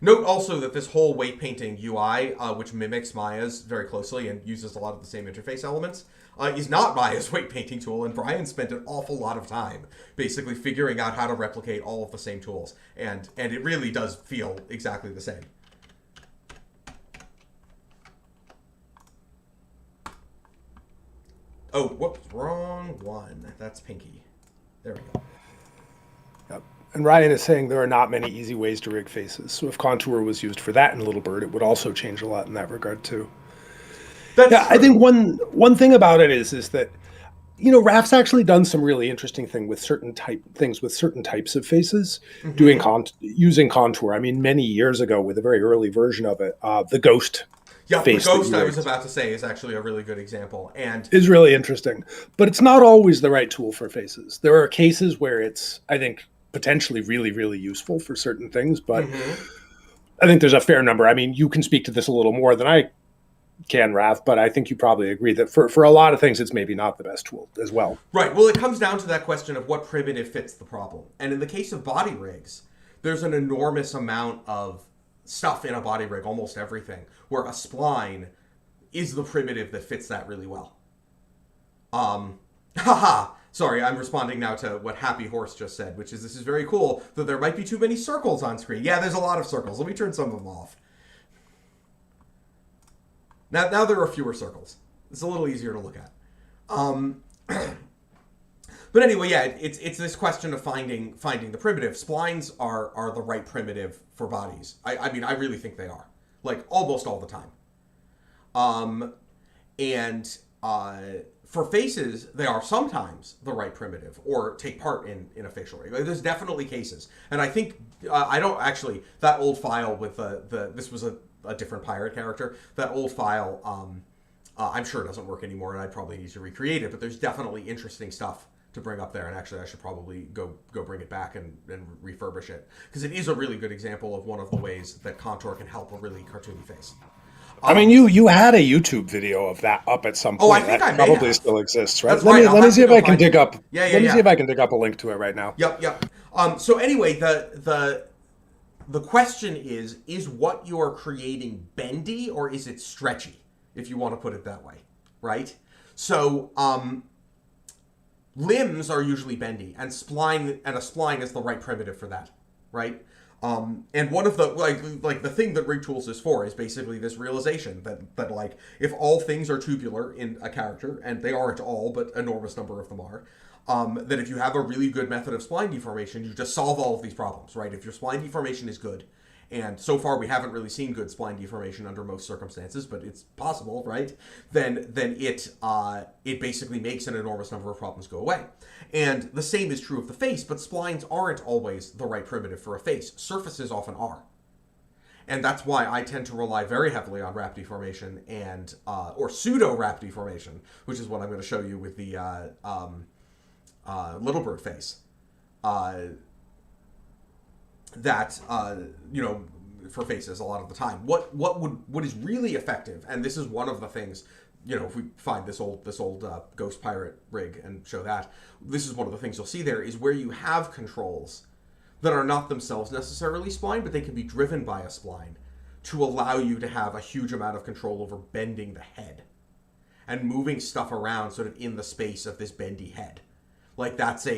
[SPEAKER 1] Note also that this whole weight painting UI, which mimics Maya's very closely and uses a lot of the same interface elements, is not Maya's weight painting tool, and Brian spent an awful lot of time basically figuring out how to replicate all of the same tools, and it really does feel exactly the same. Oh, whoops, wrong one. That's Pinky. There we go.
[SPEAKER 2] Yep. And Ryan is saying there are not many easy ways to rig faces. So if Contour was used for that in Little Bird, it would also change a lot in that regard too.
[SPEAKER 1] That's true.
[SPEAKER 2] I think one thing about it is that, you know, Raph's actually done some really interesting things with certain types of faces, using Contour. I mean, many years ago with a very early version of it, the Ghost.
[SPEAKER 1] Yeah, the Ghost I was about to say is actually a really good example, and
[SPEAKER 2] is really interesting. But it's not always the right tool for faces. There are cases where it's, I think, potentially really, really useful for certain things, but I think there's a fair number. I mean, you can speak to this a little more than I can, Raph, but I think you probably agree that for a lot of things, it's maybe not the best tool as well.
[SPEAKER 1] Right. Well, it comes down to that question of what primitive fits the problem. And in the case of body rigs, there's an enormous amount of stuff in a body rig, almost everything, where a spline is the primitive that fits that really well. Sorry, I'm responding now to what Happy Horse just said, which is this is very cool, that there might be too many circles on screen. Yeah, there's a lot of circles. Let me turn some of them off. Now there are fewer circles. It's a little easier to look at. But anyway, yeah, it's this question of finding the primitive. Splines are the right primitive for bodies. I mean, I really think they are. Like, almost all the time. For faces, they are sometimes the right primitive, or take part in a facial rig. There's definitely cases. And I think, I don't actually, that old file with this was a different pirate character, that old file, I'm sure doesn't work anymore, and I'd probably need to recreate it, but there's definitely interesting stuff to bring up there, and actually I should probably go bring it back and refurbish it, because it is a really good example of one of the ways that Contour can help a really cartoony face.
[SPEAKER 2] I mean, you had a YouTube video of that up at some point.
[SPEAKER 1] Oh, I think
[SPEAKER 2] that
[SPEAKER 1] I may
[SPEAKER 2] probably
[SPEAKER 1] have.
[SPEAKER 2] still exists, right?
[SPEAKER 1] That's right.
[SPEAKER 2] Let me see if I can dig up.
[SPEAKER 1] Let me see
[SPEAKER 2] if I can dig up a link to it right now.
[SPEAKER 1] Yep. So anyway, the question is what you're creating bendy or is it stretchy, if you want to put it that way, right? So limbs are usually bendy, and a spline is the right primitive for that, right? And one of the like the thing that rig tools is for is basically this realization that like if all things are tubular in a character, and they aren't all, but an enormous number of them are, that if you have a really good method of spline deformation, you just solve all of these problems, right? If your spline deformation is good, and so far we haven't really seen good spline deformation under most circumstances, but it's possible, right? Then it basically makes an enormous number of problems go away. And the same is true of the face, but splines aren't always the right primitive for a face. Surfaces often are. And that's why I tend to rely very heavily on wrap deformation and or pseudo wrap deformation, which is what I'm going to show you with the Little Bird face. For faces a lot of the time. What is really effective, and this is one of the things, if we find this old Ghost Pirate rig and show that, this is one of the things you'll see there, is where you have controls that are not themselves necessarily spline, but they can be driven by a spline to allow you to have a huge amount of control over bending the head and moving stuff around sort of in the space of this bendy head. Like that's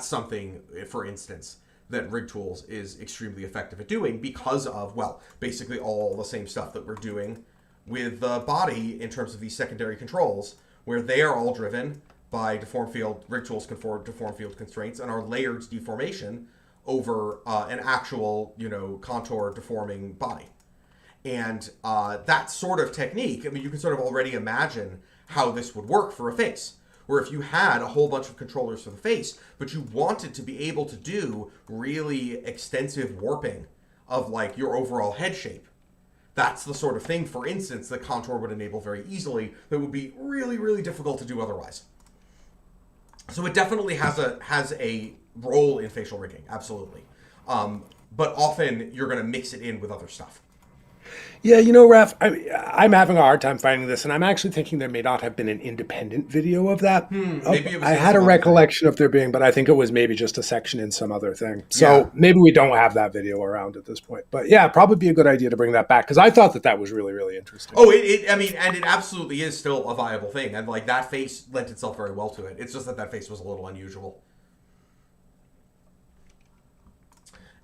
[SPEAKER 1] something, for instance, that rig tools is extremely effective at doing because of, well, basically all the same stuff that we're doing with the body in terms of these secondary controls, where they are all driven by deform field, rig tools conform deform field constraints, and are layered deformation over an actual, contour deforming body. And that sort of technique, I mean, you can sort of already imagine how this would work for a face, or if you had a whole bunch of controllers for the face, but you wanted to be able to do really extensive warping of like your overall head shape. That's the sort of thing, for instance, that Contour would enable very easily that would be really, really difficult to do otherwise. So it definitely has a role in facial rigging, absolutely. But often you're going to mix it in with other stuff.
[SPEAKER 2] Yeah, you know, Raph, I'm having a hard time finding this, and I'm actually thinking there may not have been an independent video of that.
[SPEAKER 1] Maybe it was
[SPEAKER 2] I
[SPEAKER 1] in
[SPEAKER 2] had a
[SPEAKER 1] some other
[SPEAKER 2] recollection of there being, but I think it was maybe just a section in some other thing. So maybe we don't have that video around at this point. But yeah, probably be a good idea to bring that back, because I thought that was really, really interesting.
[SPEAKER 1] Oh, and it absolutely is still a viable thing, and like that face lent itself very well to it. It's just that face was a little unusual.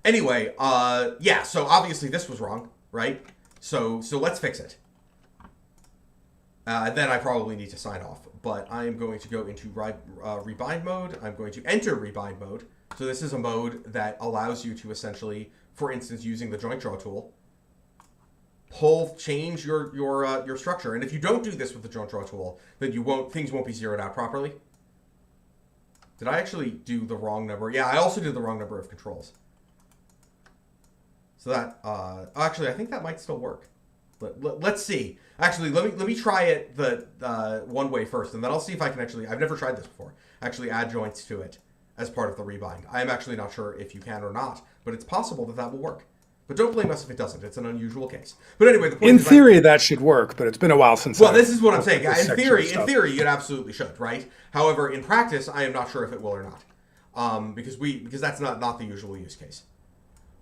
[SPEAKER 1] Anyway, yeah, so obviously this was wrong, right? So let's fix it. Then I probably need to sign off, but I am going to go into Rebind Mode. I'm going to enter Rebind Mode. So this is a mode that allows you to essentially, for instance, using the Joint Draw tool, change your structure. And if you don't do this with the Joint Draw tool, then things won't be zeroed out properly. Did I actually do the wrong number? Yeah, I also did the wrong number of controls. So that, actually, I think that might still work. Let's see. Actually, let me try it the one way first, and then I'll see if I can actually, I've never tried this before, actually add joints to it as part of the rebind. I am actually not sure if you can or not, but it's possible that will work. But don't blame us if it doesn't. It's an unusual case. But anyway, the point
[SPEAKER 2] in theory, that should work, but it's been a while since.
[SPEAKER 1] Well, this is what I'm saying. In theory, it absolutely should, right? However, in practice, I am not sure if it will or not, because that's not the usual use case.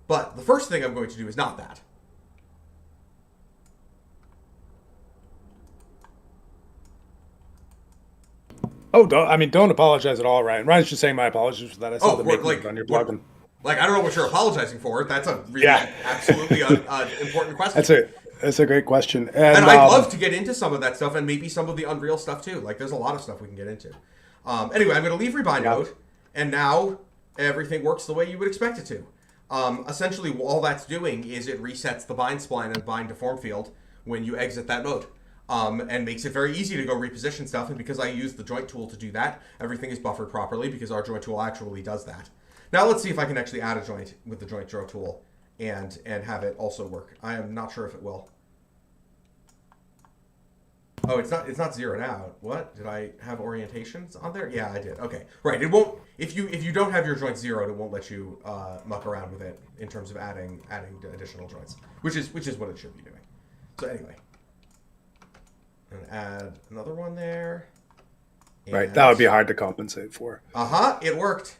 [SPEAKER 1] But the first thing I'm going to do is not that.
[SPEAKER 2] Oh, don't apologize at all, Ryan. Ryan's just saying my apologies for that. I saw the make on your blog.
[SPEAKER 1] I don't know what you're apologizing for. That's a really absolutely important question.
[SPEAKER 2] That's a great question.
[SPEAKER 1] And I'd love to get into some of that stuff and maybe some of the Unreal stuff too. Like there's a lot of stuff we can get into. Anyway, I'm going to leave Rebind Mode, and now everything works the way you would expect it to. Essentially, all that's doing is it resets the bind spline and bind to form field when you exit that mode. And makes it very easy to go reposition stuff. And because I use the joint tool to do that, everything is buffered properly because our joint tool actually does that. Now let's see if I can actually add a joint with the joint draw tool and have it also work. I am not sure if it will. Oh, it's not zeroed out. What? Did I have orientations on there? Yeah, I did. Okay. Right. It won't, if you don't have your joint zeroed, it won't let you muck around with it in terms of adding additional joints, which is what it should be doing. So anyway. And add another one there.
[SPEAKER 2] Right, that would be hard to compensate for.
[SPEAKER 1] It worked.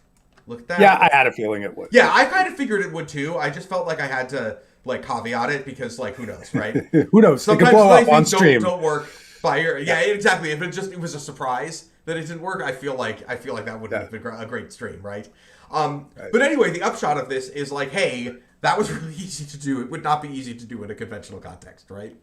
[SPEAKER 1] Look at that.
[SPEAKER 2] Yeah, I had a feeling it would.
[SPEAKER 1] Yeah, I kind of figured it would too. I just felt like I had to like caveat it because like who knows, right?
[SPEAKER 2] Who knows?
[SPEAKER 1] Sometimes
[SPEAKER 2] it could blow up on stream.
[SPEAKER 1] Don't work by your exactly. If it was a surprise that it didn't work, I feel like that would have been a great stream, right? But anyway, the upshot of this is like, hey, that was really easy to do. It would not be easy to do in a conventional context, right?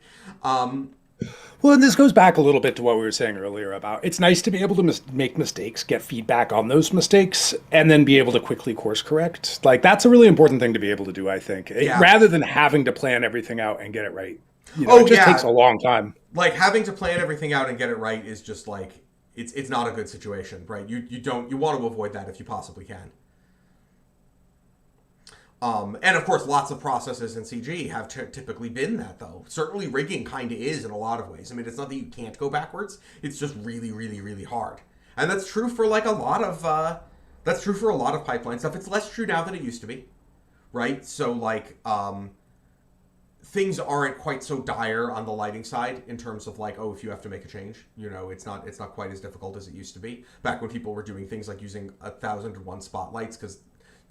[SPEAKER 2] Well, and this goes back a little bit to what we were saying earlier about it's nice to be able to make mistakes, get feedback on those mistakes, and then be able to quickly course correct. Like, that's a really important thing to be able to do, I think, rather than having to plan everything out and get it right. It just takes a long time.
[SPEAKER 1] Like, having to plan everything out and get it right is just like, it's not a good situation, right? You want to avoid that if you possibly can. And of course, lots of processes in CG have typically been that, though. Certainly, rigging kind of is in a lot of ways. I mean, it's not that you can't go backwards; it's just really, really, really hard. And that's true for like a lot of pipeline stuff. It's less true now than it used to be, right? So like, things aren't quite so dire on the lighting side in terms of like, oh, if you have to make a change, it's not quite as difficult as it used to be back when people were doing things like using 1,001 spotlights because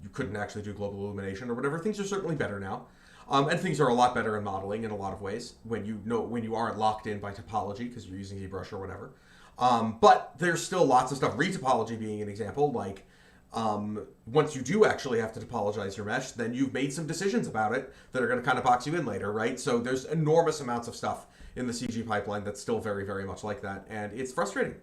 [SPEAKER 1] you couldn't actually do global illumination or whatever. Things are certainly better now. And things are a lot better in modeling in a lot of ways when you aren't locked in by topology because you're using ZBrush or whatever. But there's still lots of stuff, retopology being an example, like once you do actually have to topologize your mesh, then you've made some decisions about it that are going to kind of box you in later, right? So there's enormous amounts of stuff in the CG pipeline that's still very, very much like that, and it's frustrating.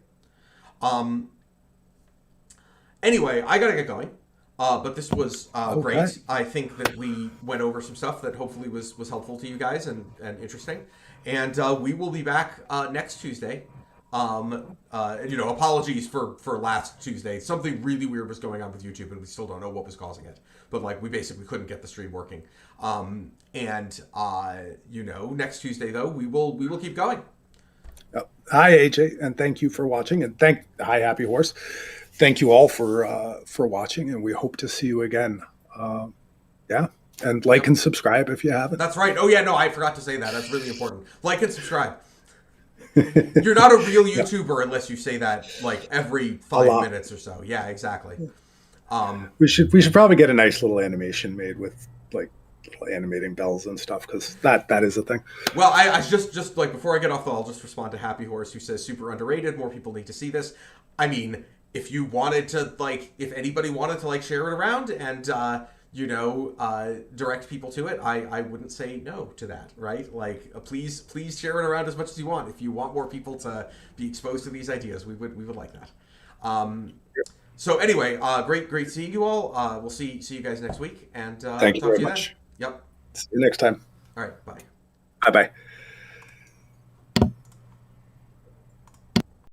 [SPEAKER 1] Anyway, I got to get going. But this was great. I think that we went over some stuff that hopefully was helpful to you guys and interesting. And we will be back next Tuesday Apologies for last Tuesday. Something really weird was going on with YouTube, and we still don't know what was causing it. But like, we basically couldn't get the stream working. Next Tuesday though, we will keep going.
[SPEAKER 2] Hi AJ, and thank you for watching, and hi Happy Horse. Thank you all for watching, and we hope to see you again. Yeah, and like and subscribe if you haven't.
[SPEAKER 1] That's right. Oh yeah, no, I forgot to say that. That's really important. Like and subscribe. You're not a real YouTuber unless you say that like every 5 minutes or so. Yeah, exactly.
[SPEAKER 2] We should probably get a nice little animation made with like animating bells and stuff, because that is a thing.
[SPEAKER 1] Well, I just like, before I get off, though, I'll just respond to Happy Horse, who says super underrated. More people need to see this. I mean, if you wanted to, like, if anybody wanted to like share it around and direct people to it, I wouldn't say no to that, right? Like, please share it around as much as you want. If you want more people to be exposed to these ideas, we would like that. So anyway, great seeing you all. We'll see you guys next week, and
[SPEAKER 2] thank you very much.
[SPEAKER 1] Then. Yep.
[SPEAKER 2] See you next time.
[SPEAKER 1] All right. Bye.
[SPEAKER 2] Bye.